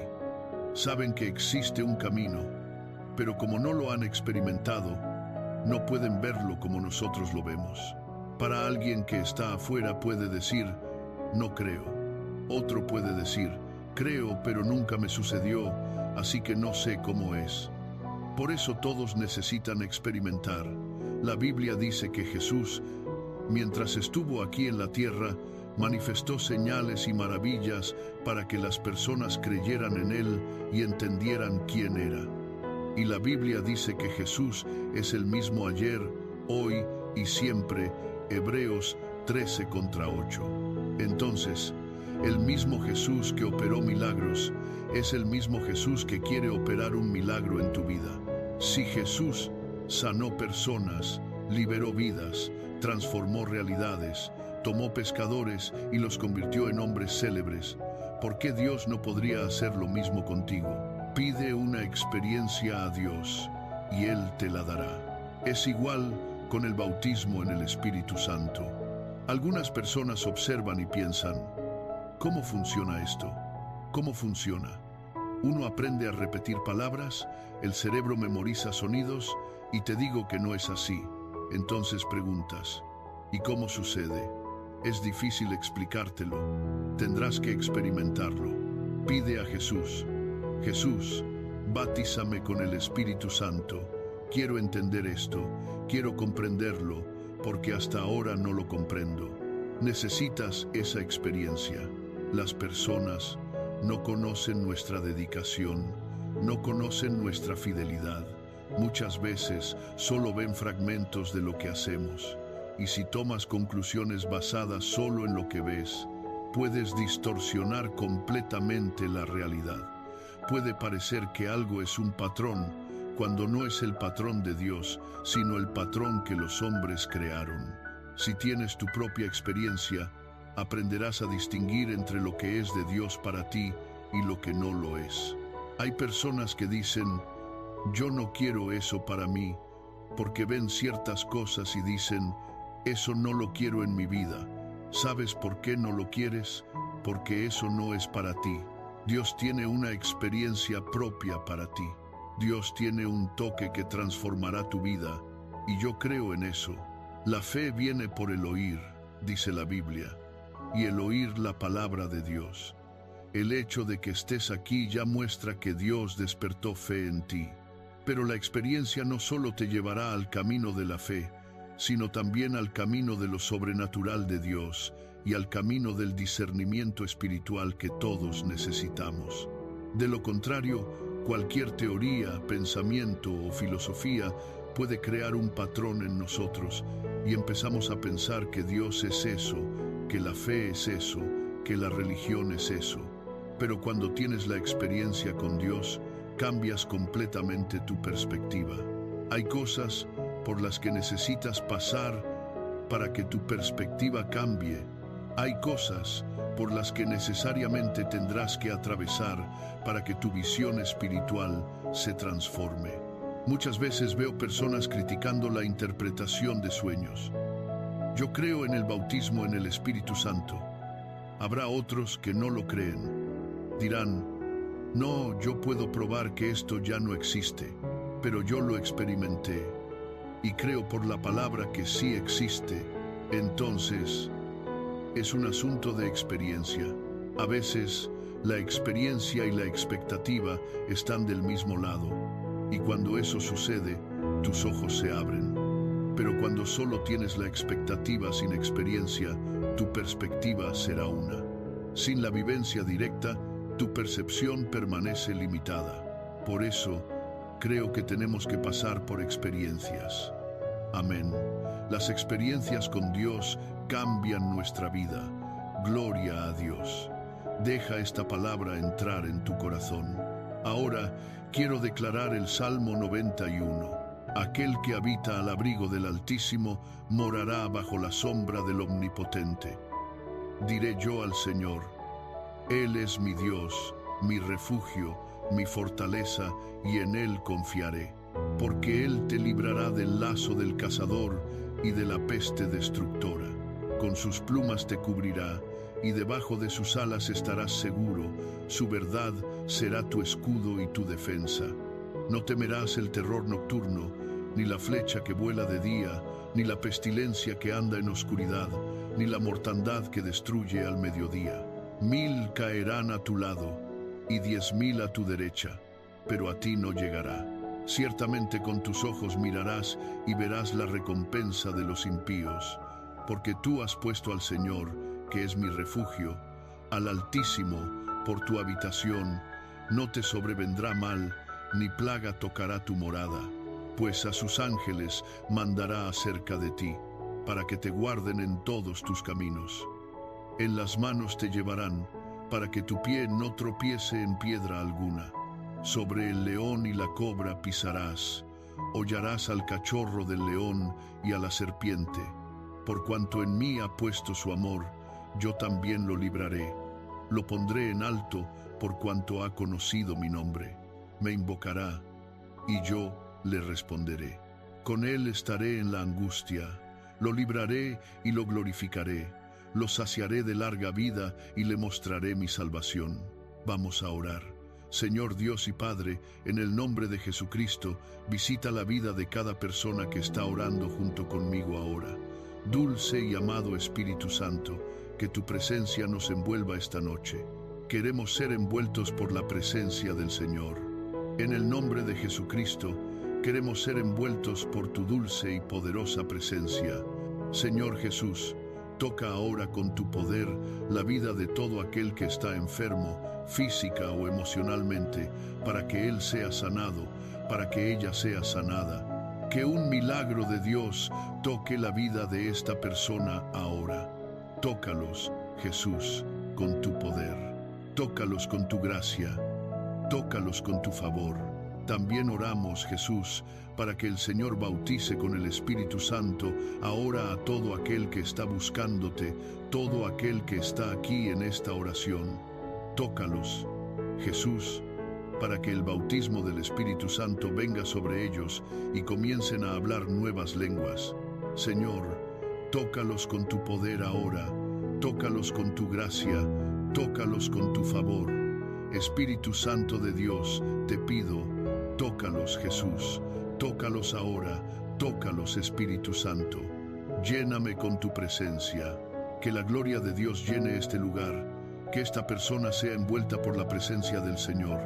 Saben que existe un camino, pero como no lo han experimentado, no pueden verlo como nosotros lo vemos. Para alguien que está afuera puede decir, no creo. Otro puede decir, creo, pero nunca me sucedió, así que no sé cómo es. Por eso todos necesitan experimentar. La Biblia dice que Jesús, mientras estuvo aquí en la tierra, manifestó señales y maravillas para que las personas creyeran en Él y entendieran quién era. Y la Biblia dice que Jesús es el mismo ayer, hoy y siempre, Hebreos 13:8. Entonces, el mismo Jesús que operó milagros es el mismo Jesús que quiere operar un milagro en tu vida. Si Jesús sanó personas, liberó vidas, transformó realidades, tomó pescadores y los convirtió en hombres célebres, ¿por qué Dios no podría hacer lo mismo contigo? Pide una experiencia a Dios y Él te la dará. Es igual con el bautismo en el Espíritu Santo. Algunas personas observan y piensan, ¿cómo funciona esto? ¿Cómo funciona? Uno aprende a repetir palabras, el cerebro memoriza sonidos y te digo que no es así. Entonces preguntas, ¿y cómo sucede? Es difícil explicártelo. Tendrás que experimentarlo. Pide a Jesús. Jesús, bautízame con el Espíritu Santo. Quiero entender esto, quiero comprenderlo, porque hasta ahora no lo comprendo. Necesitas esa experiencia. Las personas no conocen nuestra dedicación, no conocen nuestra fidelidad. Muchas veces solo ven fragmentos de lo que hacemos. Y si tomas conclusiones basadas solo en lo que ves, puedes distorsionar completamente la realidad. Puede parecer que algo es un patrón, cuando no es el patrón de Dios, sino el patrón que los hombres crearon. Si tienes tu propia experiencia, aprenderás a distinguir entre lo que es de Dios para ti y lo que no lo es. Hay personas que dicen, yo no quiero eso para mí, porque ven ciertas cosas y dicen, eso no lo quiero en mi vida. ¿Sabes por qué no lo quieres? Porque eso no es para ti. Dios tiene una experiencia propia para ti. Dios tiene un toque que transformará tu vida, y yo creo en eso. La fe viene por el oír, dice la Biblia, y el oír la palabra de Dios. El hecho de que estés aquí ya muestra que Dios despertó fe en ti. Pero la experiencia no solo te llevará al camino de la fe, sino también al camino de lo sobrenatural de Dios y al camino del discernimiento espiritual que todos necesitamos. De lo contrario, cualquier teoría, pensamiento o filosofía puede crear un patrón en nosotros y empezamos a pensar que Dios es eso, que la fe es eso, que la religión es eso. Pero cuando tienes la experiencia con Dios, cambias completamente tu perspectiva. Hay cosas por las que necesitas pasar para que tu perspectiva cambie. Hay cosas por las que necesariamente tendrás que atravesar para que tu visión espiritual se transforme. Muchas veces veo personas criticando la interpretación de sueños. Yo creo en el bautismo en el Espíritu Santo. Habrá otros que no lo creen. Dirán, no, yo puedo probar que esto ya no existe, pero yo lo experimenté y creo por la palabra que sí existe. Entonces, es un asunto de experiencia. A veces, la experiencia y la expectativa están del mismo lado, y cuando eso sucede, tus ojos se abren. Pero cuando solo tienes la expectativa sin experiencia, tu perspectiva será una. Sin la vivencia directa, tu percepción permanece limitada. Por eso, creo que tenemos que pasar por experiencias. Amén. Las experiencias con Dios cambian nuestra vida. Gloria a Dios. Deja esta palabra entrar en tu corazón. Ahora quiero declarar el Salmo 91. Aquel que habita al abrigo del Altísimo morará bajo la sombra del Omnipotente. Diré yo al Señor, Él es mi Dios, mi refugio, mi fortaleza, y en Él confiaré. Porque Él te librará del lazo del cazador y de la peste destructora. Con sus plumas te cubrirá, y debajo de sus alas estarás seguro. Su verdad será tu escudo y tu defensa. No temerás el terror nocturno, ni la flecha que vuela de día, ni la pestilencia que anda en oscuridad, ni la mortandad que destruye al mediodía. 1000 caerán a tu lado, y 10.000 a tu derecha, pero a ti no llegará. Ciertamente con tus ojos mirarás y verás la recompensa de los impíos, porque tú has puesto al Señor, que es mi refugio, al Altísimo, por tu habitación. No te sobrevendrá mal, ni plaga tocará tu morada, pues a sus ángeles mandará acerca de ti, para que te guarden en todos tus caminos. En las manos te llevarán, para que tu pie no tropiece en piedra alguna. Sobre el león y la cobra pisarás, hollarás al cachorro del león y a la serpiente. Por cuanto en mí ha puesto su amor, yo también lo libraré. Lo pondré en alto, por cuanto ha conocido mi nombre. Me invocará, y yo le responderé. Con él estaré en la angustia, lo libraré y lo glorificaré. Lo saciaré de larga vida y le mostraré mi salvación. Vamos a orar. Señor Dios y Padre, en el nombre de Jesucristo, visita la vida de cada persona que está orando junto conmigo ahora. Dulce y amado Espíritu Santo, que tu presencia nos envuelva esta noche. Queremos ser envueltos por la presencia del Señor. En el nombre de Jesucristo, queremos ser envueltos por tu dulce y poderosa presencia. Señor Jesús, toca ahora con tu poder la vida de todo aquel que está enfermo, física o emocionalmente, para que él sea sanado, para que ella sea sanada. Que un milagro de Dios toque la vida de esta persona ahora. Tócalos, Jesús, con tu poder. Tócalos con tu gracia. Tócalos con tu favor. También oramos, Jesús, para que el Señor bautice con el Espíritu Santo ahora a todo aquel que está buscándote, todo aquel que está aquí en esta oración. Tócalos, Jesús, para que el bautismo del Espíritu Santo venga sobre ellos y comiencen a hablar nuevas lenguas. Señor, tócalos con tu poder ahora, tócalos con tu gracia, tócalos con tu favor. Espíritu Santo de Dios, te pido, tócalos, Jesús, tócalos ahora, tócalos, Espíritu Santo. Lléname con tu presencia, que la gloria de Dios llene este lugar, que esta persona sea envuelta por la presencia del Señor.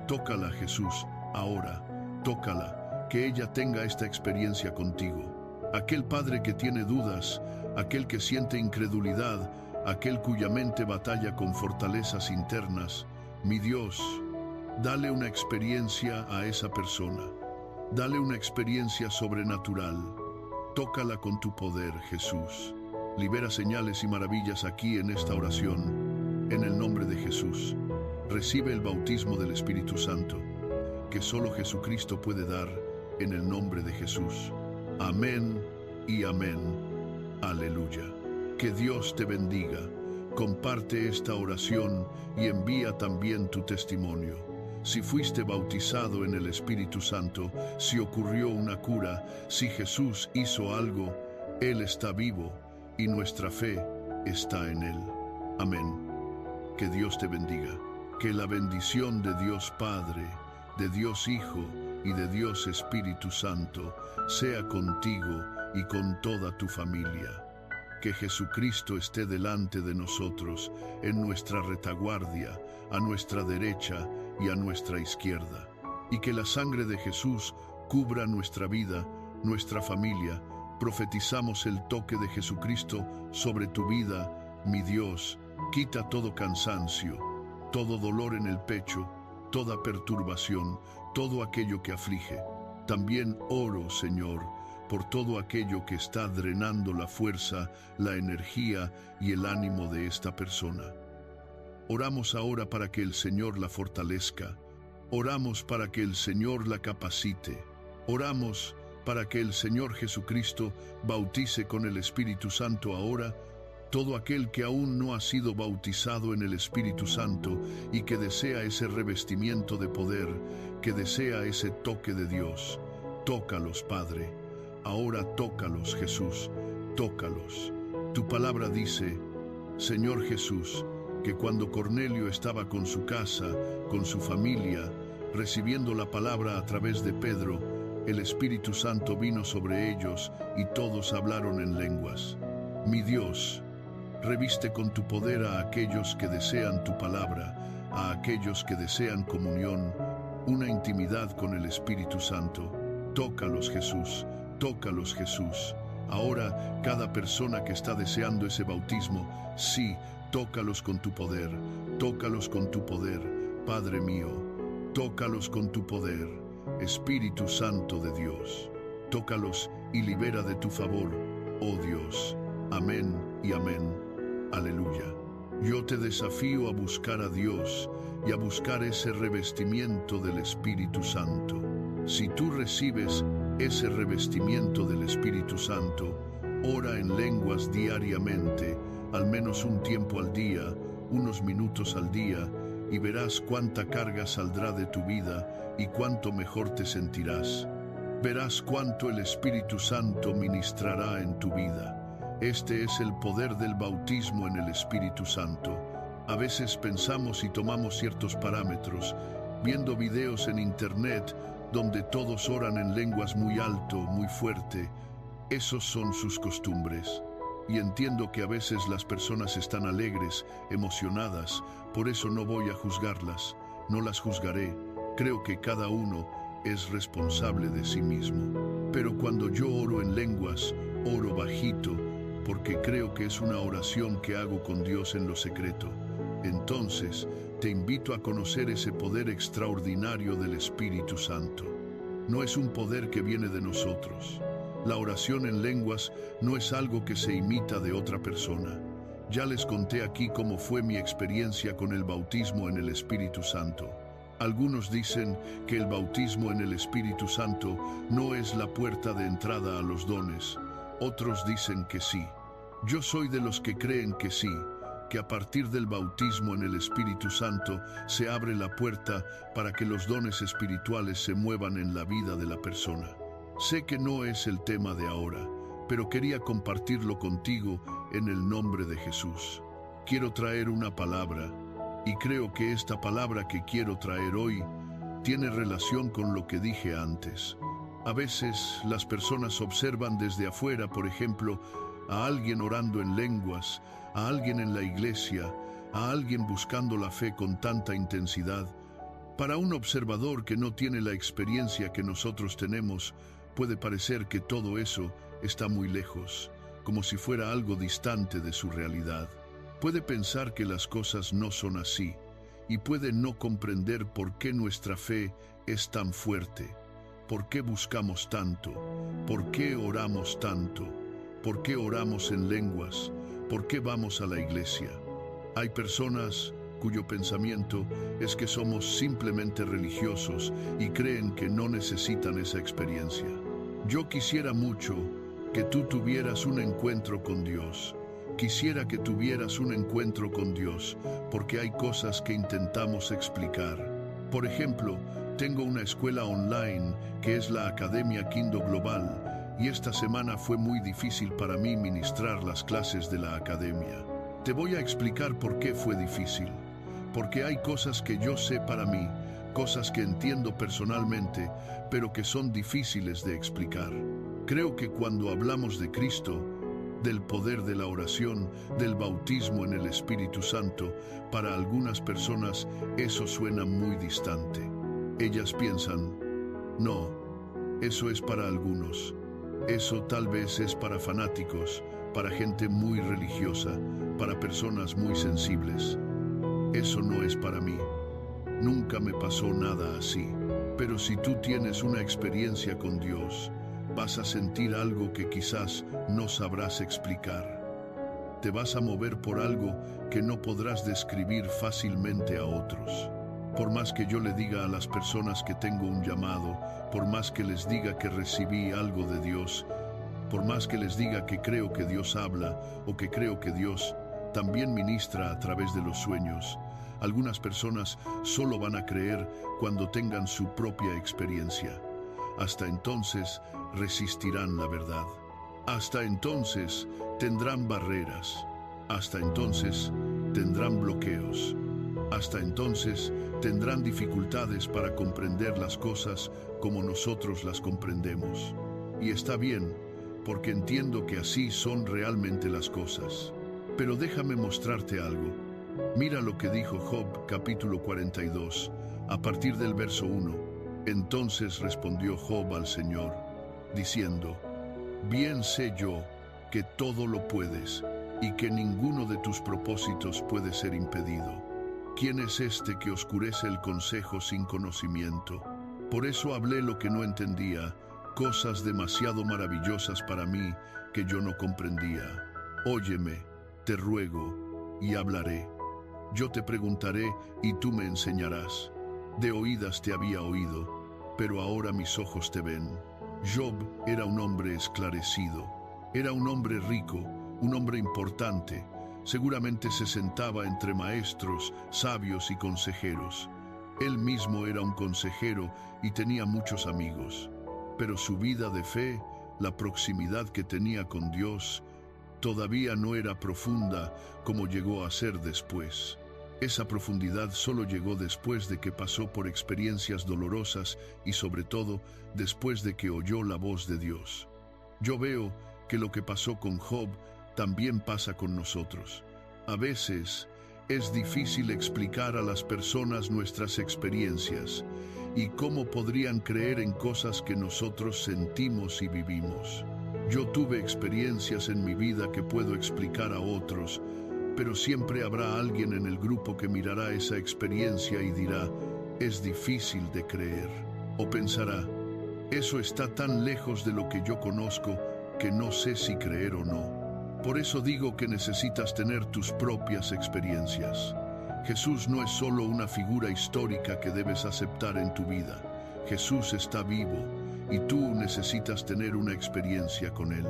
Tócala, Jesús, ahora, tócala, que ella tenga esta experiencia contigo. Aquel padre que tiene dudas, aquel que siente incredulidad, aquel cuya mente batalla con fortalezas internas, mi Dios, dale una experiencia a esa persona. Dale una experiencia sobrenatural. Tócala con tu poder, Jesús. Libera señales y maravillas aquí en esta oración. En el nombre de Jesús. Recibe el bautismo del Espíritu Santo, que solo Jesucristo puede dar, en el nombre de Jesús. Amén y amén. Aleluya. Que Dios te bendiga. Comparte esta oración y envía también tu testimonio. Si fuiste bautizado en el Espíritu Santo, si ocurrió una cura, si Jesús hizo algo, Él está vivo y nuestra fe está en Él. Amén. Que Dios te bendiga. Que la bendición de Dios Padre, de Dios Hijo y de Dios Espíritu Santo sea contigo y con toda tu familia. Que Jesucristo esté delante de nosotros, en nuestra retaguardia, a nuestra derecha y a nuestra izquierda. Y que la sangre de Jesús cubra nuestra vida, nuestra familia. Profetizamos el toque de Jesucristo sobre tu vida, mi Dios. Quita todo cansancio, todo dolor en el pecho, toda perturbación, todo aquello que aflige. También oro, Señor, por todo aquello que está drenando la fuerza, la energía y el ánimo de esta persona. Oramos ahora para que el Señor la fortalezca. Oramos para que el Señor la capacite. Oramos para que el Señor Jesucristo bautice con el Espíritu Santo ahora todo aquel que aún no ha sido bautizado en el Espíritu Santo y que desea ese revestimiento de poder, que desea ese toque de Dios. Tócalos, Padre. Ahora tócalos, Jesús, tócalos. Tu palabra dice, Señor Jesús, que cuando Cornelio estaba con su casa, con su familia, recibiendo la palabra a través de Pedro, el Espíritu Santo vino sobre ellos y todos hablaron en lenguas. Mi Dios, reviste con tu poder a aquellos que desean tu palabra, a aquellos que desean comunión, una intimidad con el Espíritu Santo. Tócalos, Jesús, tócalos, Jesús. Ahora, cada persona que está deseando ese bautismo, sí, tócalos con tu poder, tócalos con tu poder, Padre mío, tócalos con tu poder, Espíritu Santo de Dios. Tócalos y libera de tu favor, oh Dios. Amén y amén. Aleluya. Yo te desafío a buscar a Dios y a buscar ese revestimiento del Espíritu Santo. Si tú recibes ese revestimiento del Espíritu Santo, ora en lenguas diariamente, al menos un tiempo al día, unos minutos al día, y verás cuánta carga saldrá de tu vida y cuánto mejor te sentirás. Verás cuánto el Espíritu Santo ministrará en tu vida. Este es el poder del bautismo en el Espíritu Santo. A veces pensamos y tomamos ciertos parámetros, viendo videos en internet donde todos oran en lenguas muy alto, muy fuerte. Esos son sus costumbres. Y entiendo que a veces las personas están alegres, emocionadas, por eso no voy a juzgarlas, no las juzgaré. Creo que cada uno es responsable de sí mismo. Pero cuando yo oro en lenguas, oro bajito, porque creo que es una oración que hago con Dios en lo secreto. Entonces, te invito a conocer ese poder extraordinario del Espíritu Santo. No es un poder que viene de nosotros. La oración en lenguas no es algo que se imita de otra persona. Ya les conté aquí cómo fue mi experiencia con el bautismo en el Espíritu Santo. Algunos dicen que el bautismo en el Espíritu Santo no es la puerta de entrada a los dones. Otros dicen que sí. Yo soy de los que creen que sí, que a partir del bautismo en el Espíritu Santo se abre la puerta para que los dones espirituales se muevan en la vida de la persona. Sé que no es el tema de ahora, pero quería compartirlo contigo en el nombre de Jesús. Quiero traer una palabra Y creo que esta palabra que quiero traer hoy tiene relación con lo que dije antes. A veces las personas observan desde afuera, por ejemplo, a alguien orando en lenguas, a alguien en la iglesia, a alguien buscando la fe con tanta intensidad. Para un observador que no tiene la experiencia que nosotros tenemos, puede parecer que todo eso está muy lejos, como si fuera algo distante de su realidad. Puede pensar que las cosas no son así, y puede no comprender por qué nuestra fe es tan fuerte, por qué buscamos tanto, por qué oramos tanto, por qué oramos en lenguas, por qué vamos a la iglesia. Hay personas cuyo pensamiento es que somos simplemente religiosos y creen que no necesitan esa experiencia. Yo quisiera mucho que tú tuvieras un encuentro con Dios. Quisiera que tuvieras un encuentro con Dios, porque hay cosas que intentamos explicar. Por ejemplo, tengo una escuela online que es la Academia Quindo Global, y esta semana fue muy difícil para mí ministrar las clases de la academia. Te voy a explicar por qué fue difícil. Porque hay cosas que yo sé para mí, cosas que entiendo personalmente, pero que son difíciles de explicar. Creo que cuando hablamos de Cristo, del poder de la oración, del bautismo en el Espíritu Santo, para algunas personas eso suena muy distante. Ellas piensan, no, eso es para algunos. Eso tal vez es para fanáticos, para gente muy religiosa, para personas muy sensibles. Eso no es para mí. Nunca me pasó nada así. Pero si tú tienes una experiencia con Dios, vas a sentir algo que quizás no sabrás explicar. Te vas a mover por algo que no podrás describir fácilmente a otros. Por más que yo le diga a las personas que tengo un llamado, por más que les diga que recibí algo de Dios, por más que les diga que creo que Dios habla o que creo que Dios también ministra a través de los sueños, algunas personas solo van a creer cuando tengan su propia experiencia. Hasta entonces resistirán la verdad. Hasta entonces tendrán barreras. Hasta entonces tendrán bloqueos. Hasta entonces tendrán dificultades para comprender las cosas como nosotros las comprendemos. Y está bien, porque entiendo que así son realmente las cosas. Pero déjame mostrarte algo. Mira lo que dijo Job, capítulo 42, a partir del verso 1. Entonces respondió Job al Señor, diciendo, bien sé yo que todo lo puedes y que ninguno de tus propósitos puede ser impedido. ¿Quién es este que oscurece el consejo sin conocimiento? Por eso hablé lo que no entendía, cosas demasiado maravillosas para mí que yo no comprendía. Óyeme, te ruego, y hablaré. Yo te preguntaré, y tú me enseñarás. De oídas te había oído, pero ahora mis ojos te ven. Job era un hombre esclarecido. Era un hombre rico, un hombre importante. Seguramente se sentaba entre maestros, sabios y consejeros. Él mismo era un consejero y tenía muchos amigos. Pero su vida de fe, la proximidad que tenía con Dios, todavía no era profunda como llegó a ser después. Esa profundidad solo llegó después de que pasó por experiencias dolorosas y sobre todo después de que oyó la voz de Dios. Yo veo que lo que pasó con Job también pasa con nosotros. A veces es difícil explicar a las personas nuestras experiencias y cómo podrían creer en cosas que nosotros sentimos y vivimos. Yo tuve experiencias en mi vida que puedo explicar a otros, pero siempre habrá alguien en el grupo que mirará esa experiencia y dirá, es difícil de creer. O pensará, eso está tan lejos de lo que yo conozco que no sé si creer o no. Por eso digo que necesitas tener tus propias experiencias. Jesús no es solo una figura histórica que debes aceptar en tu vida. Jesús está vivo y tú necesitas tener una experiencia con Él.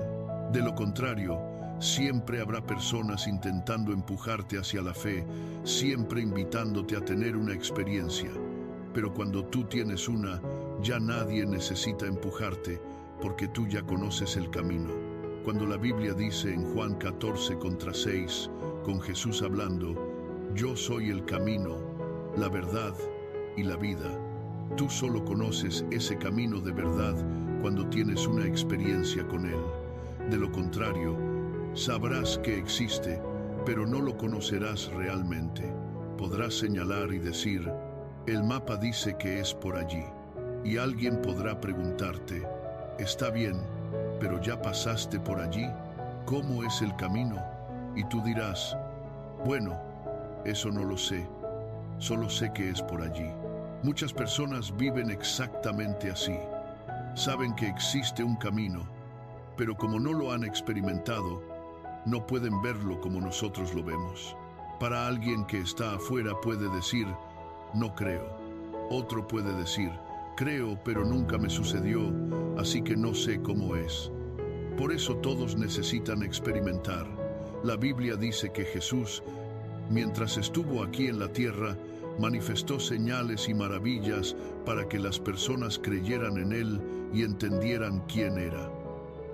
De lo contrario, siempre habrá personas intentando empujarte hacia la fe, siempre invitándote a tener una experiencia. Pero cuando tú tienes una, ya nadie necesita empujarte, porque tú ya conoces el camino. Cuando la Biblia dice en Juan 14:6, con Jesús hablando, Yo soy el camino, la verdad y la vida. Tú solo conoces ese camino de verdad cuando tienes una experiencia con él. De lo contrario, sabrás que existe, pero no lo conocerás realmente. Podrás señalar y decir, el mapa dice que es por allí. Y alguien podrá preguntarte, está bien, pero ya pasaste por allí, ¿cómo es el camino? Y tú dirás, bueno, eso no lo sé, solo sé que es por allí. Muchas personas viven exactamente así. Saben que existe un camino, pero como no lo han experimentado, no pueden verlo como nosotros lo vemos. Para alguien que está afuera puede decir, no creo. Otro puede decir, creo, pero nunca me sucedió, así que no sé cómo es. Por eso todos necesitan experimentar. La Biblia dice que Jesús, mientras estuvo aquí en la tierra, manifestó señales y maravillas para que las personas creyeran en Él y entendieran quién era.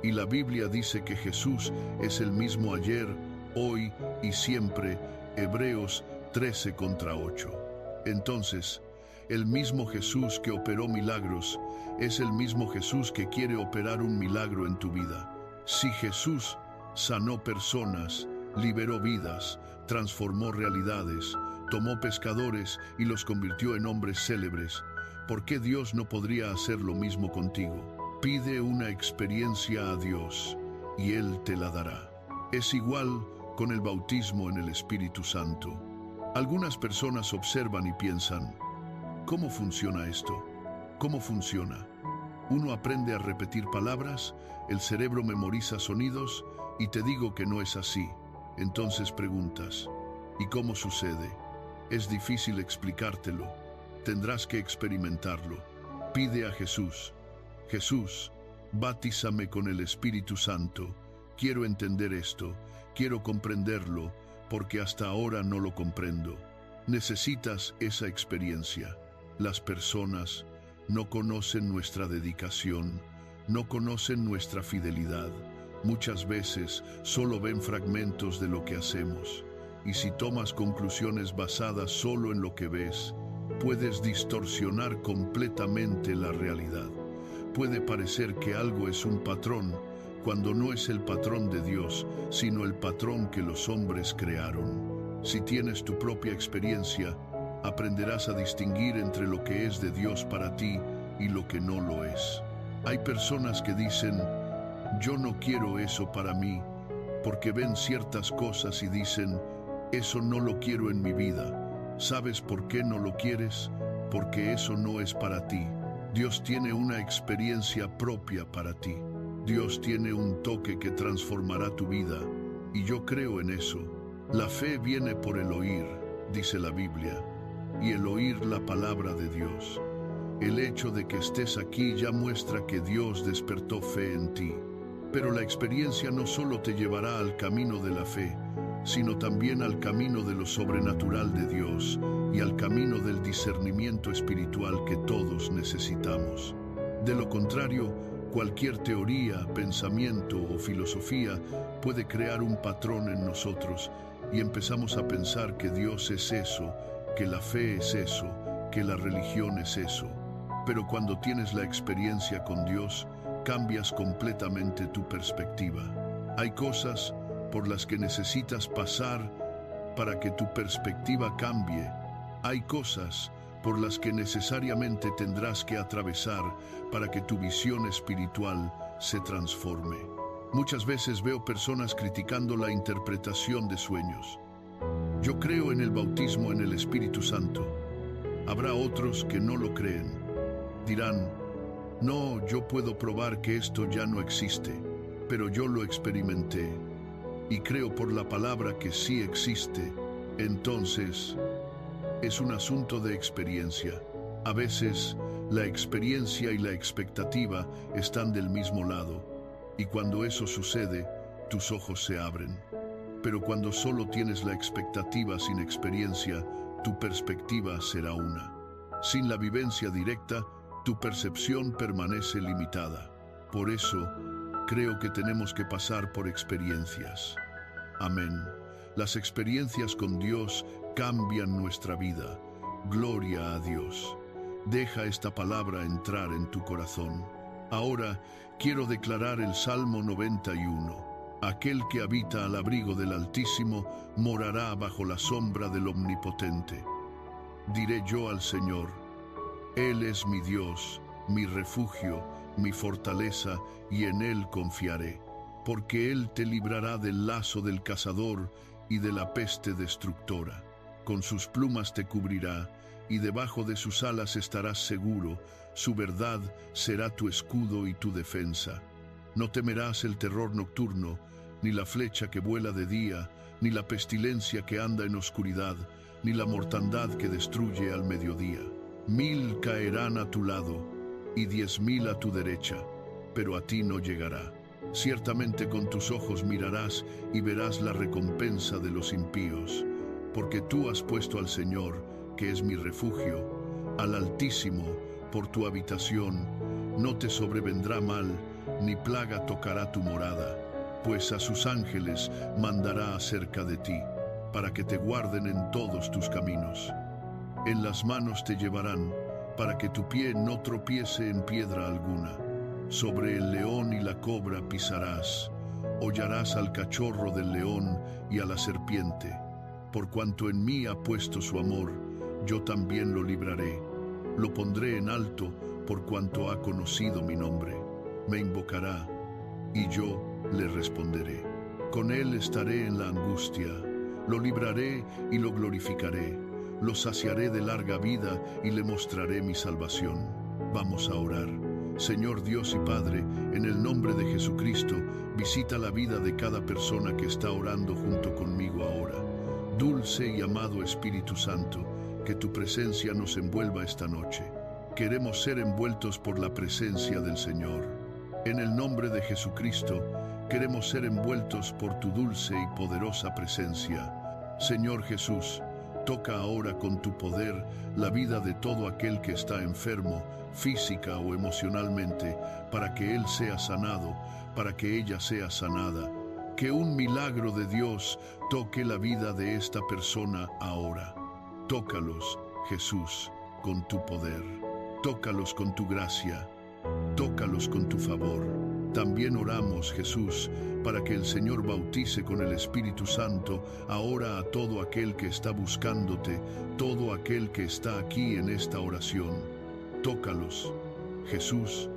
Y la Biblia dice que Jesús es el mismo ayer, hoy y siempre, Hebreos 13:8. Entonces, el mismo Jesús que operó milagros es el mismo Jesús que quiere operar un milagro en tu vida. Si Jesús sanó personas, liberó vidas, transformó realidades, tomó pescadores y los convirtió en hombres célebres, ¿por qué Dios no podría hacer lo mismo contigo? Pide una experiencia a Dios y Él te la dará. Es igual con el bautismo en el Espíritu Santo. Algunas personas observan y piensan, ¿cómo funciona esto? ¿Cómo funciona? Uno aprende a repetir palabras, el cerebro memoriza sonidos y te digo que no es así. Entonces preguntas, ¿y cómo sucede? Es difícil explicártelo. Tendrás que experimentarlo. Pide a Jesús. Jesús, bautízame con el Espíritu Santo. Quiero entender esto, quiero comprenderlo, porque hasta ahora no lo comprendo. Necesitas esa experiencia. Las personas no conocen nuestra dedicación, no conocen nuestra fidelidad. Muchas veces solo ven fragmentos de lo que hacemos. Y si tomas conclusiones basadas solo en lo que ves, puedes distorsionar completamente la realidad. Puede parecer que algo es un patrón, cuando no es el patrón de Dios, sino el patrón que los hombres crearon. Si tienes tu propia experiencia, aprenderás a distinguir entre lo que es de Dios para ti y lo que no lo es. Hay personas que dicen, yo no quiero eso para mí, porque ven ciertas cosas y dicen, eso no lo quiero en mi vida. ¿Sabes por qué no lo quieres? Porque eso no es para ti. Dios tiene una experiencia propia para ti. Dios tiene un toque que transformará tu vida, y yo creo en eso. La fe viene por el oír, dice la Biblia, y el oír la palabra de Dios. El hecho de que estés aquí ya muestra que Dios despertó fe en ti. Pero la experiencia no solo te llevará al camino de la fe, sino también al camino de lo sobrenatural de Dios y al camino del discernimiento espiritual que todos necesitamos. De lo contrario, cualquier teoría, pensamiento o filosofía puede crear un patrón en nosotros y empezamos a pensar que Dios es eso, que la fe es eso, que la religión es eso. Pero cuando tienes la experiencia con Dios, cambias completamente tu perspectiva. Hay cosas por las que necesitas pasar para que tu perspectiva cambie. Hay cosas por las que necesariamente tendrás que atravesar para que tu visión espiritual se transforme. Muchas veces veo personas criticando la interpretación de sueños. Yo creo en el bautismo en el Espíritu Santo. Habrá otros que no lo creen. Dirán, no, yo puedo probar que esto ya no existe, pero yo lo experimenté. Y creo por la palabra que sí existe. Entonces, es un asunto de experiencia. A veces, la experiencia y la expectativa están del mismo lado. Y cuando eso sucede, tus ojos se abren. Pero cuando solo tienes la expectativa sin experiencia, tu perspectiva será una. Sin la vivencia directa, tu percepción permanece limitada. Por eso, creo que tenemos que pasar por experiencias. Amén. Las experiencias con Dios cambian nuestra vida. Gloria a Dios. Deja esta palabra entrar en tu corazón. Ahora quiero declarar el Salmo 91. Aquel que habita al abrigo del Altísimo morará bajo la sombra del Omnipotente. Diré yo al Señor: Él es mi Dios, mi refugio, mi fortaleza, y en Él confiaré. Porque Él te librará del lazo del cazador y de la peste destructora. Con sus plumas te cubrirá, y debajo de sus alas estarás seguro. Su verdad será tu escudo y tu defensa. No temerás el terror nocturno, ni la flecha que vuela de día, ni la pestilencia que anda en oscuridad, ni la mortandad que destruye al mediodía. 1000 caerán a tu lado, y 10.000 a tu derecha, pero a ti no llegará. Ciertamente con tus ojos mirarás y verás la recompensa de los impíos, porque tú has puesto al Señor, que es mi refugio, al Altísimo, por tu habitación. No te sobrevendrá mal, ni plaga tocará tu morada, pues a sus ángeles mandará acerca de ti, para que te guarden en todos tus caminos. En las manos te llevarán, para que tu pie no tropiece en piedra alguna. Sobre el león y la cobra pisarás, hollarás al cachorro del león y a la serpiente. Por cuanto en mí ha puesto su amor, yo también lo libraré. Lo pondré en alto por cuanto ha conocido mi nombre. Me invocará, y yo le responderé. Con él estaré en la angustia. Lo libraré y lo glorificaré. Lo saciaré de larga vida y le mostraré mi salvación. Vamos a orar. Señor Dios y Padre, en el nombre de Jesucristo, visita la vida de cada persona que está orando junto conmigo ahora. Dulce y amado Espíritu Santo, que tu presencia nos envuelva esta noche. Queremos ser envueltos por la presencia del Señor. En el nombre de Jesucristo, queremos ser envueltos por tu dulce y poderosa presencia. Señor Jesús, toca ahora con tu poder la vida de todo aquel que está enfermo, física o emocionalmente, para que él sea sanado, para que ella sea sanada. Que un milagro de Dios toque la vida de esta persona ahora. Tócalos, Jesús, con tu poder. Tócalos con tu gracia. Tócalos con tu favor. También oramos, Jesús, para que el Señor bautice con el Espíritu Santo ahora a todo aquel que está buscándote, todo aquel que está aquí en esta oración. Tócalos, Jesús,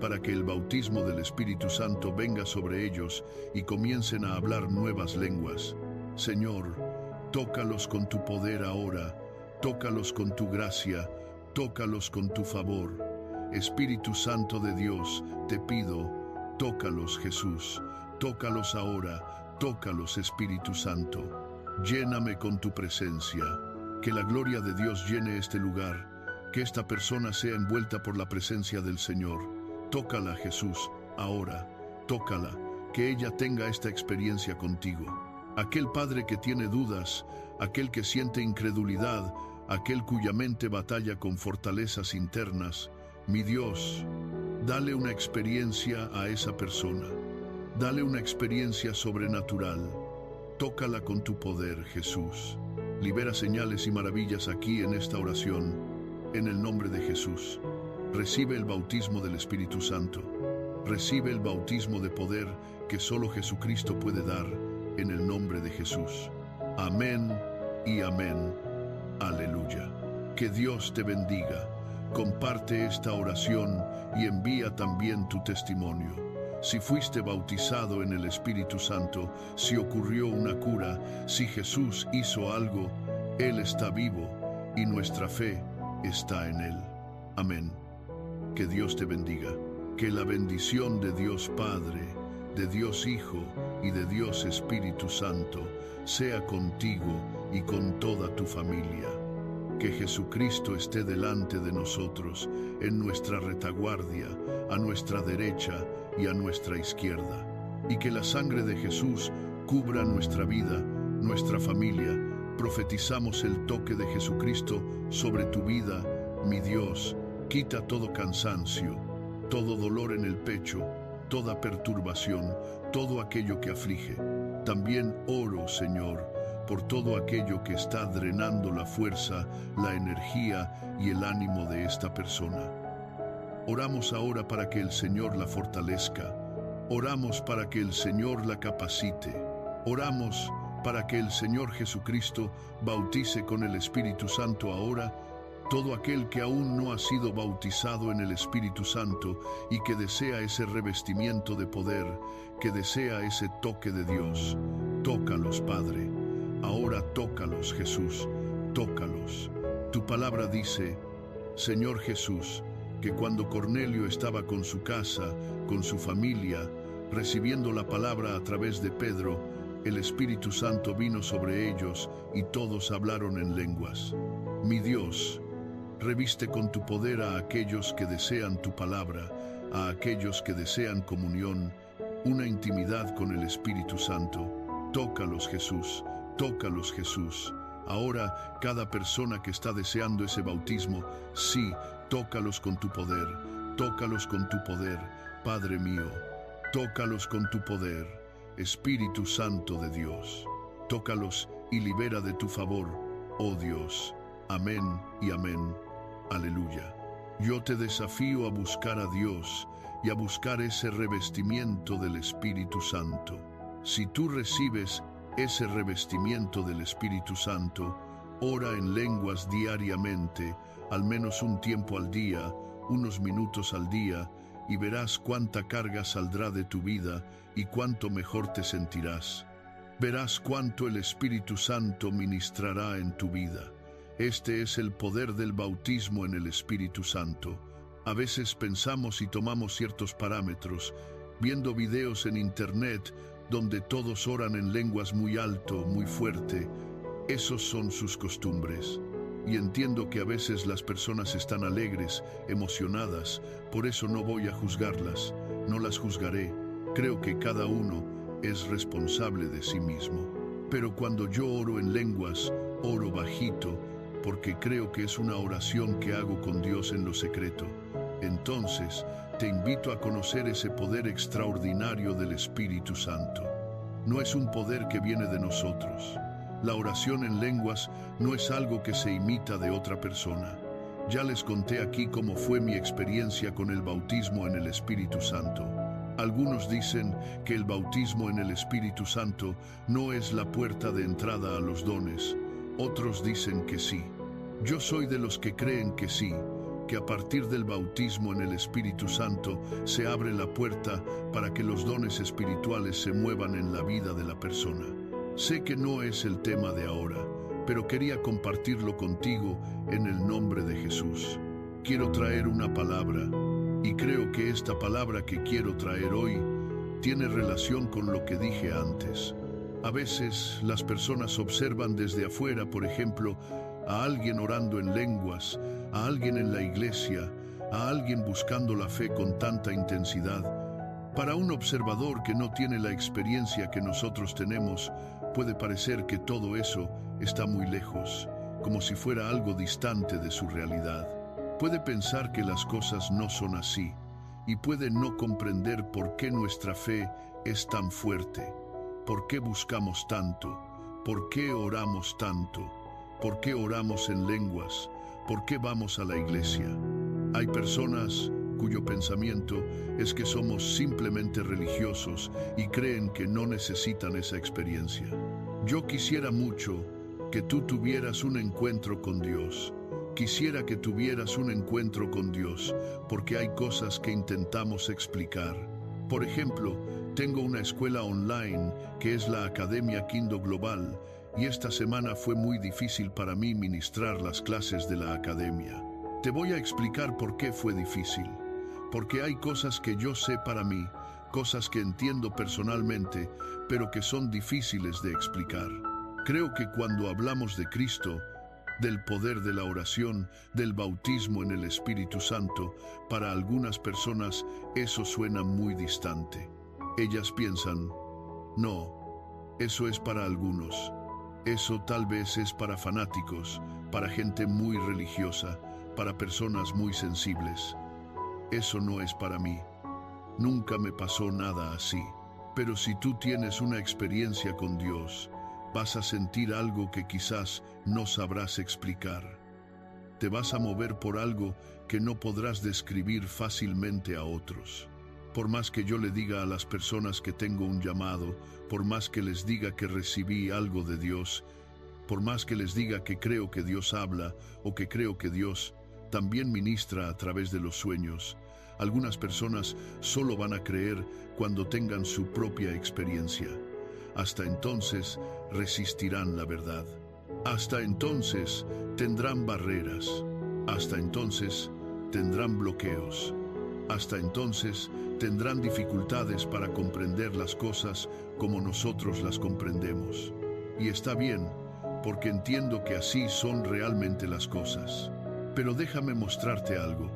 para que el bautismo del Espíritu Santo venga sobre ellos y comiencen a hablar nuevas lenguas. Señor, tócalos con tu poder ahora, tócalos con tu gracia, tócalos con tu favor. Espíritu Santo de Dios, te pido, tócalos, Jesús, tócalos ahora, tócalos, Espíritu Santo. Lléname con tu presencia, que la gloria de Dios llene este lugar, que esta persona sea envuelta por la presencia del Señor. Tócala, Jesús, ahora, tócala, que ella tenga esta experiencia contigo. Aquel padre que tiene dudas, aquel que siente incredulidad, aquel cuya mente batalla con fortalezas internas, mi Dios, dale una experiencia a esa persona. Dale una experiencia sobrenatural. Tócala con tu poder, Jesús. Libera señales y maravillas aquí en esta oración, en el nombre de Jesús. Recibe el bautismo del Espíritu Santo. Recibe el bautismo de poder que solo Jesucristo puede dar, en el nombre de Jesús. Amén y amén. Aleluya. Que Dios te bendiga. Comparte esta oración y envía también tu testimonio. Si fuiste bautizado en el Espíritu Santo, si ocurrió una cura, si Jesús hizo algo, Él está vivo y nuestra fe está en Él. Amén. Que Dios te bendiga. Que la bendición de Dios Padre, de Dios Hijo y de Dios Espíritu Santo sea contigo y con toda tu familia. Que Jesucristo esté delante de nosotros, en nuestra retaguardia, a nuestra derecha y a nuestra izquierda. Y que la sangre de Jesús cubra nuestra vida, nuestra familia. Profetizamos el toque de Jesucristo sobre tu vida, mi Dios. Quita todo cansancio, todo dolor en el pecho, toda perturbación, todo aquello que aflige. También oro, Señor, por todo aquello que está drenando la fuerza, la energía y el ánimo de esta persona. Oramos ahora para que el Señor la fortalezca. Oramos para que el Señor la capacite. Oramos para que el Señor Jesucristo bautice con el Espíritu Santo ahora todo aquel que aún no ha sido bautizado en el Espíritu Santo y que desea ese revestimiento de poder, que desea ese toque de Dios. Tócalos, Padre. Ahora tócalos, Jesús. Tócalos. Tu palabra dice, Señor Jesús, que cuando Cornelio estaba con su casa, con su familia, recibiendo la palabra a través de Pedro, el Espíritu Santo vino sobre ellos y todos hablaron en lenguas. Mi Dios, reviste con tu poder a aquellos que desean tu palabra, a aquellos que desean comunión, una intimidad con el Espíritu Santo. Tócalos, Jesús, tócalos, Jesús. Ahora, cada persona que está deseando ese bautismo, sí, tócalos con tu poder, tócalos con tu poder, Padre mío, tócalos con tu poder, Espíritu Santo de Dios, tócalos y libera de tu favor, oh Dios. Amén y amén. Aleluya. Yo te desafío a buscar a Dios y a buscar ese revestimiento del Espíritu Santo. Si tú recibes ese revestimiento del Espíritu Santo, ora en lenguas diariamente, al menos un tiempo al día, unos minutos al día, y verás cuánta carga saldrá de tu vida y cuánto mejor te sentirás. Verás cuánto el Espíritu Santo ministrará en tu vida. Este es el poder del bautismo en el Espíritu Santo. A veces pensamos y tomamos ciertos parámetros, viendo videos en internet donde todos oran en lenguas muy alto, muy fuerte. Esos son sus costumbres. Y entiendo que a veces las personas están alegres, emocionadas, por eso no voy a juzgarlas, no las juzgaré. Creo que cada uno es responsable de sí mismo. Pero cuando yo oro en lenguas, oro bajito, porque creo que es una oración que hago con Dios en lo secreto. Entonces, te invito a conocer ese poder extraordinario del Espíritu Santo. No es un poder que viene de nosotros. La oración en lenguas no es algo que se imita de otra persona. Ya les conté aquí cómo fue mi experiencia con el bautismo en el Espíritu Santo. Algunos dicen que el bautismo en el Espíritu Santo no es la puerta de entrada a los dones. Otros dicen que sí. Yo soy de los que creen que sí, que a partir del bautismo en el Espíritu Santo se abre la puerta para que los dones espirituales se muevan en la vida de la persona. Sé que no es el tema de ahora, pero quería compartirlo contigo en el nombre de Jesús. Quiero traer una palabra, y creo que esta palabra que quiero traer hoy tiene relación con lo que dije antes. A veces las personas observan desde afuera, por ejemplo, a alguien orando en lenguas, a alguien en la iglesia, a alguien buscando la fe con tanta intensidad. Para un observador que no tiene la experiencia que nosotros tenemos, puede parecer que todo eso está muy lejos, como si fuera algo distante de su realidad. Puede pensar que las cosas no son así, y puede no comprender por qué nuestra fe es tan fuerte. ¿Por qué buscamos tanto? ¿Por qué oramos tanto? ¿Por qué oramos en lenguas? ¿Por qué vamos a la iglesia? Hay personas cuyo pensamiento es que somos simplemente religiosos y creen que no necesitan esa experiencia. Yo quisiera mucho que tú tuvieras un encuentro con Dios. Quisiera que tuvieras un encuentro con Dios, porque hay cosas que intentamos explicar. Por ejemplo, tengo una escuela online que es la Academia Quindo Global, y esta semana fue muy difícil para mí ministrar las clases de la academia. Te voy a explicar por qué fue difícil. Porque hay cosas que yo sé para mí, cosas que entiendo personalmente, pero que son difíciles de explicar. Creo que cuando hablamos de Cristo, del poder de la oración, del bautismo en el Espíritu Santo, para algunas personas eso suena muy distante. Ellas piensan, no, eso es para algunos. Eso tal vez es para fanáticos, para gente muy religiosa, para personas muy sensibles. Eso no es para mí. Nunca me pasó nada así. Pero si tú tienes una experiencia con Dios, Vas a sentir algo que quizás no sabrás explicar. Te vas a mover por algo que no podrás describir fácilmente a otros. Por más que yo le diga a las personas que tengo un llamado, por más que les diga que recibí algo de Dios, por más que les diga que creo que Dios habla o que creo que Dios también ministra a través de los sueños, algunas personas solo van a creer cuando tengan su propia experiencia. Hasta entonces resistirán la verdad. Hasta entonces tendrán barreras. Hasta entonces tendrán bloqueos. Hasta entonces tendrán dificultades para comprender las cosas como nosotros las comprendemos. Y está bien, porque entiendo que así son realmente las cosas. Pero déjame mostrarte algo.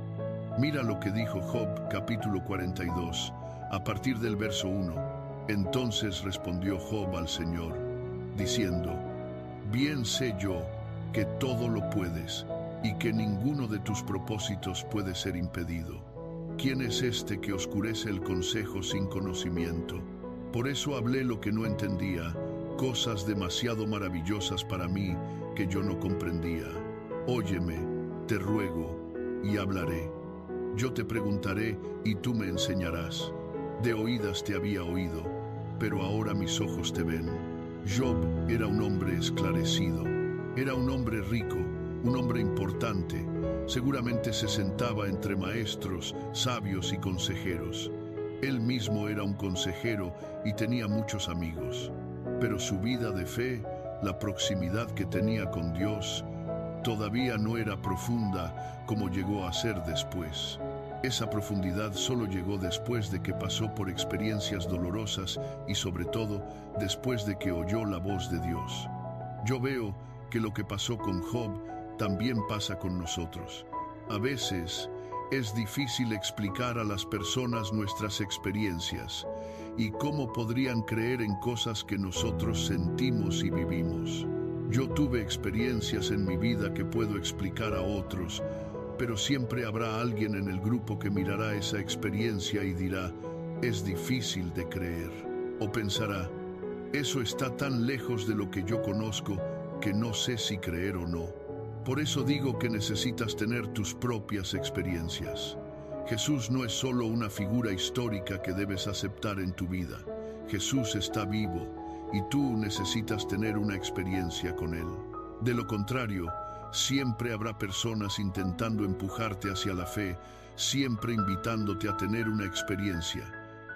Mira lo que dijo Job, capítulo 42, a partir del verso 1. Entonces respondió Job al Señor, diciendo: Bien sé yo que todo lo puedes, y que ninguno de tus propósitos puede ser impedido. ¿Quién es este que oscurece el consejo sin conocimiento? Por eso hablé lo que no entendía, cosas demasiado maravillosas para mí que yo no comprendía. Óyeme, te ruego, y hablaré. Yo te preguntaré y tú me enseñarás. De oídas te había oído, pero ahora mis ojos te ven. Job era un hombre esclarecido, era un hombre rico, un hombre importante. Seguramente se sentaba entre maestros, sabios y consejeros. Él mismo era un consejero y tenía muchos amigos. Pero su vida de fe, la proximidad que tenía con Dios, todavía no era profunda como llegó a ser después. Esa profundidad solo llegó después de que pasó por experiencias dolorosas y sobre todo después de que oyó la voz de Dios. Yo veo que lo que pasó con Job también pasa con nosotros. A veces es difícil explicar a las personas nuestras experiencias y cómo podrían creer en cosas que nosotros sentimos y vivimos. Yo tuve experiencias en mi vida que puedo explicar a otros, pero siempre habrá alguien en el grupo que mirará esa experiencia y dirá: es difícil de creer. O pensará: eso está tan lejos de lo que yo conozco que no sé si creer o no. Por eso digo que necesitas tener tus propias experiencias. Jesús no es solo una figura histórica que debes aceptar en tu vida. Jesús está vivo y tú necesitas tener una experiencia con Él. De lo contrario, siempre habrá personas intentando empujarte hacia la fe, siempre invitándote a tener una experiencia.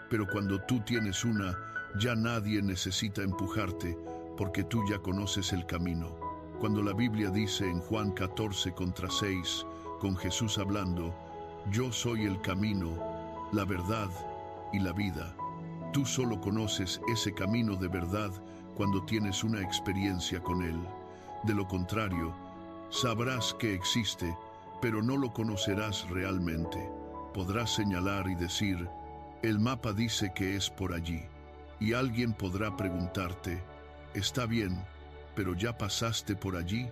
Pero cuando tú tienes una, ya nadie necesita empujarte, porque tú ya conoces el camino. Cuando la Biblia dice en Juan 14:6, con Jesús hablando: yo soy el camino, la verdad y la vida. Tú solo conoces ese camino de verdad cuando tienes una experiencia con Él. De lo contrario, sabrás que existe, pero no lo conocerás realmente. Podrás señalar y decir: el mapa dice que es por allí. Y alguien podrá preguntarte: está bien, pero ya pasaste por allí,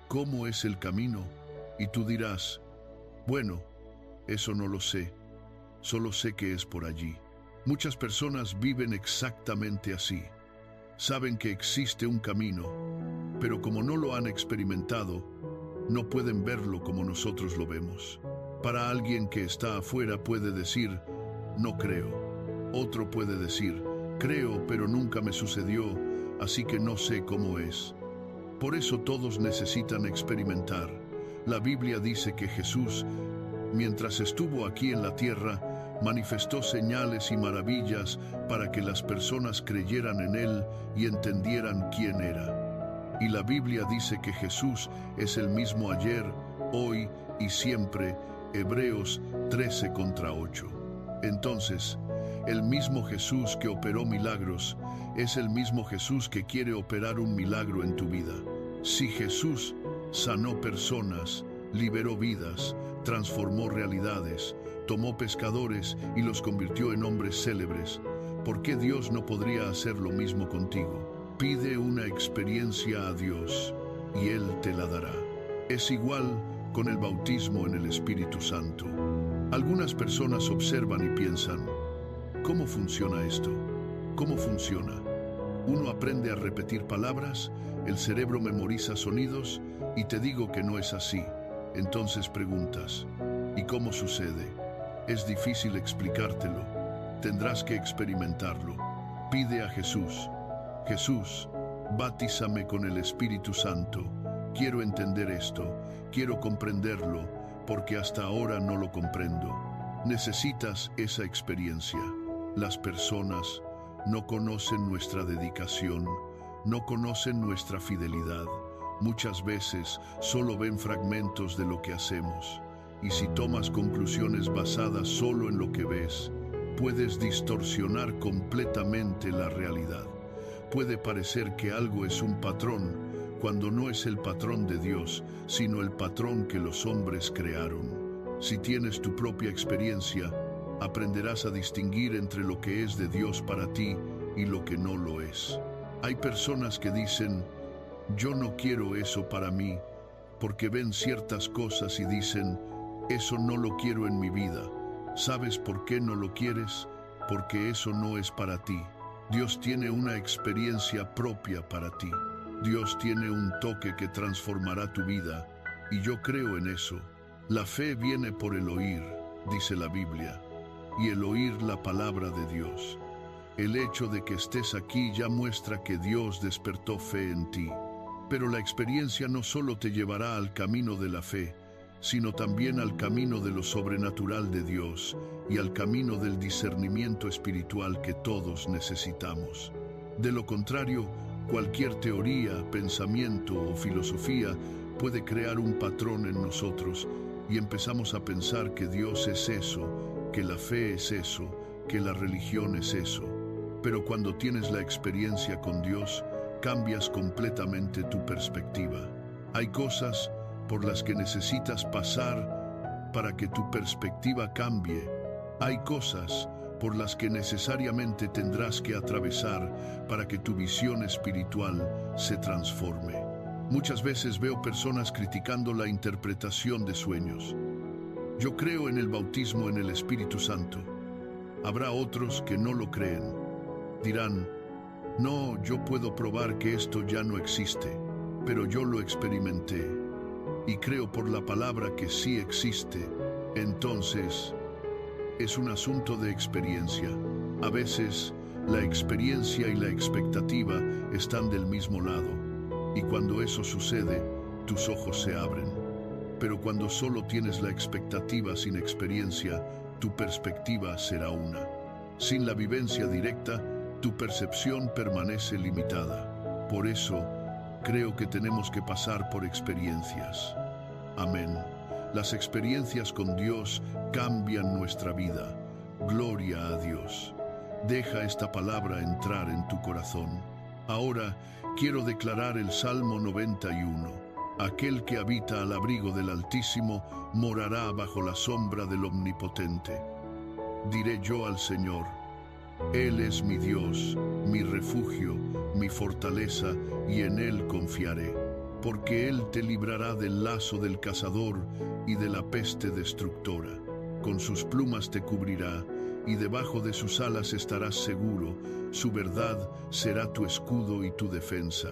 ¿cómo es el camino? Y tú dirás: bueno, eso no lo sé, solo sé que es por allí. Muchas personas viven exactamente así. Saben que existe un camino, pero como no lo han experimentado, no pueden verlo como nosotros lo vemos. Para alguien que está afuera puede decir: no creo. Otro puede decir: creo, pero nunca me sucedió, así que no sé cómo es. Por eso todos necesitan experimentar. La Biblia dice que Jesús, mientras estuvo aquí en la tierra, manifestó señales y maravillas para que las personas creyeran en Él y entendieran quién era. Y la Biblia dice que Jesús es el mismo ayer, hoy y siempre. Hebreos 13:8. Entonces, el mismo Jesús que operó milagros es el mismo Jesús que quiere operar un milagro en tu vida. Si Jesús sanó personas, liberó vidas, transformó realidades, tomó pescadores y los convirtió en hombres célebres, ¿por qué Dios no podría hacer lo mismo contigo? Pide una experiencia a Dios y Él te la dará. Es igual con el bautismo en el Espíritu Santo. Algunas personas observan y piensan: ¿cómo funciona esto? ¿Cómo funciona? Uno aprende a repetir palabras, el cerebro memoriza sonidos y te digo que no es así. Entonces preguntas, ¿y cómo sucede? Es difícil explicártelo. Tendrás que experimentarlo. Pide a Jesús. Jesús, bautízame con el Espíritu Santo. Quiero entender esto, quiero comprenderlo, porque hasta ahora no lo comprendo. Necesitas esa experiencia. Las personas no conocen nuestra dedicación, no conocen nuestra fidelidad. Muchas veces solo ven fragmentos de lo que hacemos. Y si tomas conclusiones basadas solo en lo que ves, puedes distorsionar completamente la realidad. Puede parecer que algo es un patrón, cuando no es el patrón de Dios, sino el patrón que los hombres crearon. Si tienes tu propia experiencia, aprenderás a distinguir entre lo que es de Dios para ti y lo que no lo es. Hay personas que dicen, yo no quiero eso para mí, porque ven ciertas cosas y dicen, eso no lo quiero en mi vida. ¿Sabes por qué no lo quieres? Porque eso no es para ti. Dios tiene una experiencia propia para ti. Dios tiene un toque que transformará tu vida, y yo creo en eso. La fe viene por el oír, dice la Biblia, y el oír la palabra de Dios. El hecho de que estés aquí ya muestra que Dios despertó fe en ti. Pero la experiencia no solo te llevará al camino de la fe, sino también al camino de lo sobrenatural de Dios y al camino del discernimiento espiritual que todos necesitamos. De lo contrario, cualquier teoría, pensamiento o filosofía puede crear un patrón en nosotros y empezamos a pensar que Dios es eso, que la fe es eso, que la religión es eso. Pero cuando tienes la experiencia con Dios, cambias completamente tu perspectiva. Hay cosas por las que necesitas pasar para que tu perspectiva cambie. Hay cosas por las que necesariamente tendrás que atravesar para que tu visión espiritual se transforme. Muchas veces veo personas criticando la interpretación de sueños. Yo creo en el bautismo en el Espíritu Santo. Habrá otros que no lo creen. Dirán, no, yo puedo probar que esto ya no existe, pero yo lo experimenté y creo por la palabra que sí existe. Entonces, es un asunto de experiencia. A veces, la experiencia y la expectativa están del mismo lado. Y cuando eso sucede, tus ojos se abren. Pero cuando solo tienes la expectativa sin experiencia, tu perspectiva será una. Sin la vivencia directa, tu percepción permanece limitada. Por eso, creo que tenemos que pasar por experiencias. Amén. Las experiencias con Dios cambian nuestra vida. Gloria a Dios. Deja esta palabra entrar en tu corazón. Ahora quiero declarar el Salmo 91. Aquel que habita al abrigo del Altísimo morará bajo la sombra del Omnipotente. Diré yo al Señor, Él es mi Dios, mi refugio, mi fortaleza, y en Él confiaré. Porque Él te librará del lazo del cazador y de la peste destructora. Con sus plumas te cubrirá, y debajo de sus alas estarás seguro. Su verdad será tu escudo y tu defensa.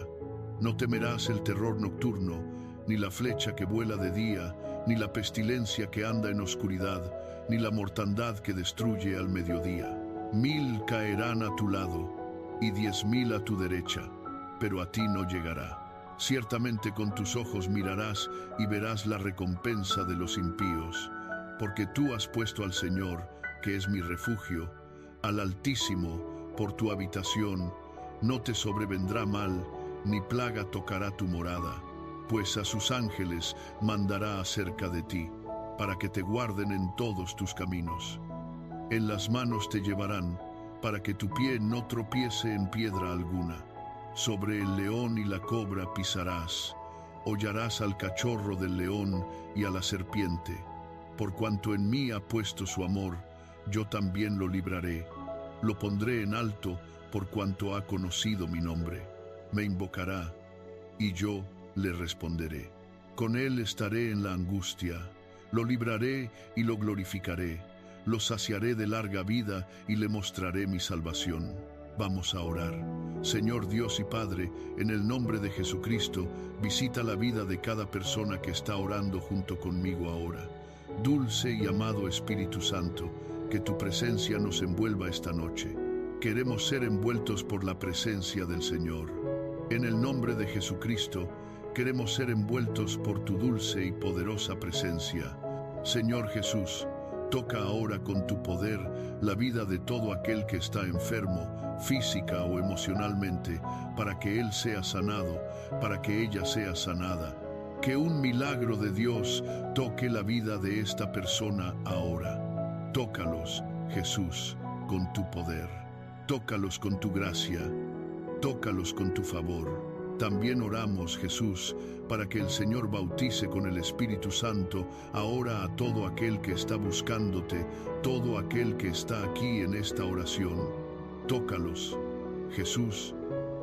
No temerás el terror nocturno, ni la flecha que vuela de día, ni la pestilencia que anda en oscuridad, ni la mortandad que destruye al mediodía. 1000 caerán a tu lado, y 10.000 a tu derecha, pero a ti no llegará. Ciertamente con tus ojos mirarás y verás la recompensa de los impíos, porque tú has puesto al Señor, que es mi refugio, al Altísimo, por tu habitación. No te sobrevendrá mal, ni plaga tocará tu morada, pues a sus ángeles mandará acerca de ti, para que te guarden en todos tus caminos. En las manos te llevarán, para que tu pie no tropiece en piedra alguna. Sobre el león y la cobra pisarás, hollarás al cachorro del león y a la serpiente. Por cuanto en mí ha puesto su amor, yo también lo libraré. Lo pondré en alto por cuanto ha conocido mi nombre. Me invocará, y yo le responderé. Con él estaré en la angustia, lo libraré y lo glorificaré. Lo saciaré de larga vida y le mostraré mi salvación. Vamos a orar. Señor Dios y Padre, en el nombre de Jesucristo, visita la vida de cada persona que está orando junto conmigo ahora. Dulce y amado Espíritu Santo, que tu presencia nos envuelva esta noche. Queremos ser envueltos por la presencia del Señor. En el nombre de Jesucristo, queremos ser envueltos por tu dulce y poderosa presencia. Señor Jesús, toca ahora con tu poder la vida de todo aquel que está enfermo, física o emocionalmente, para que él sea sanado, para que ella sea sanada. Que un milagro de Dios toque la vida de esta persona ahora. Tócalos, Jesús, con tu poder. Tócalos con tu gracia. Tócalos con tu favor. También oramos, Jesús, para que el Señor bautice con el Espíritu Santo ahora a todo aquel que está buscándote, todo aquel que está aquí en esta oración. Tócalos, Jesús,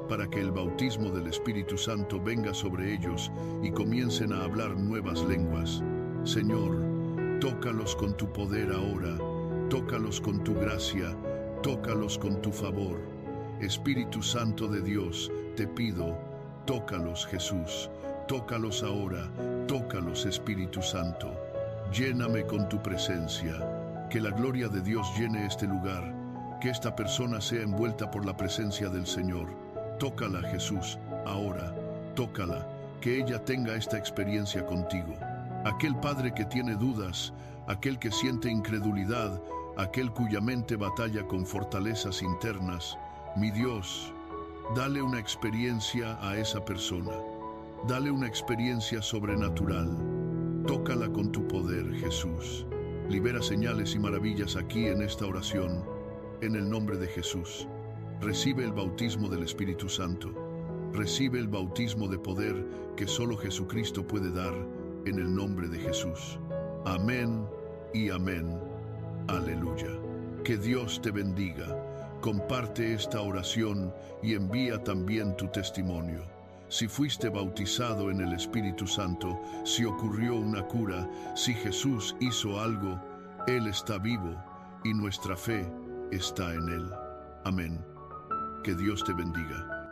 para que el bautismo del Espíritu Santo venga sobre ellos y comiencen a hablar nuevas lenguas. Señor, tócalos con tu poder ahora, tócalos con tu gracia, tócalos con tu favor. Espíritu Santo de Dios, te pido, tócalos, Jesús, tócalos ahora, tócalos, Espíritu Santo. Lléname con tu presencia, que la gloria de Dios llene este lugar, que esta persona sea envuelta por la presencia del Señor. Tócala, Jesús, ahora, tócala, que ella tenga esta experiencia contigo. Aquel padre que tiene dudas, aquel que siente incredulidad, aquel cuya mente batalla con fortalezas internas, mi Dios, dale una experiencia a esa persona. Dale una experiencia sobrenatural. Tócala con tu poder, Jesús. Libera señales y maravillas aquí en esta oración. En el nombre de Jesús. Recibe el bautismo del Espíritu Santo. Recibe el bautismo de poder que solo Jesucristo puede dar en el nombre de Jesús. Amén y amén. Aleluya. Que Dios te bendiga. Comparte esta oración y envía también tu testimonio. Si fuiste bautizado en el Espíritu Santo, si ocurrió una cura, si Jesús hizo algo, Él está vivo y nuestra fe está en Él. Amén. Que Dios te bendiga.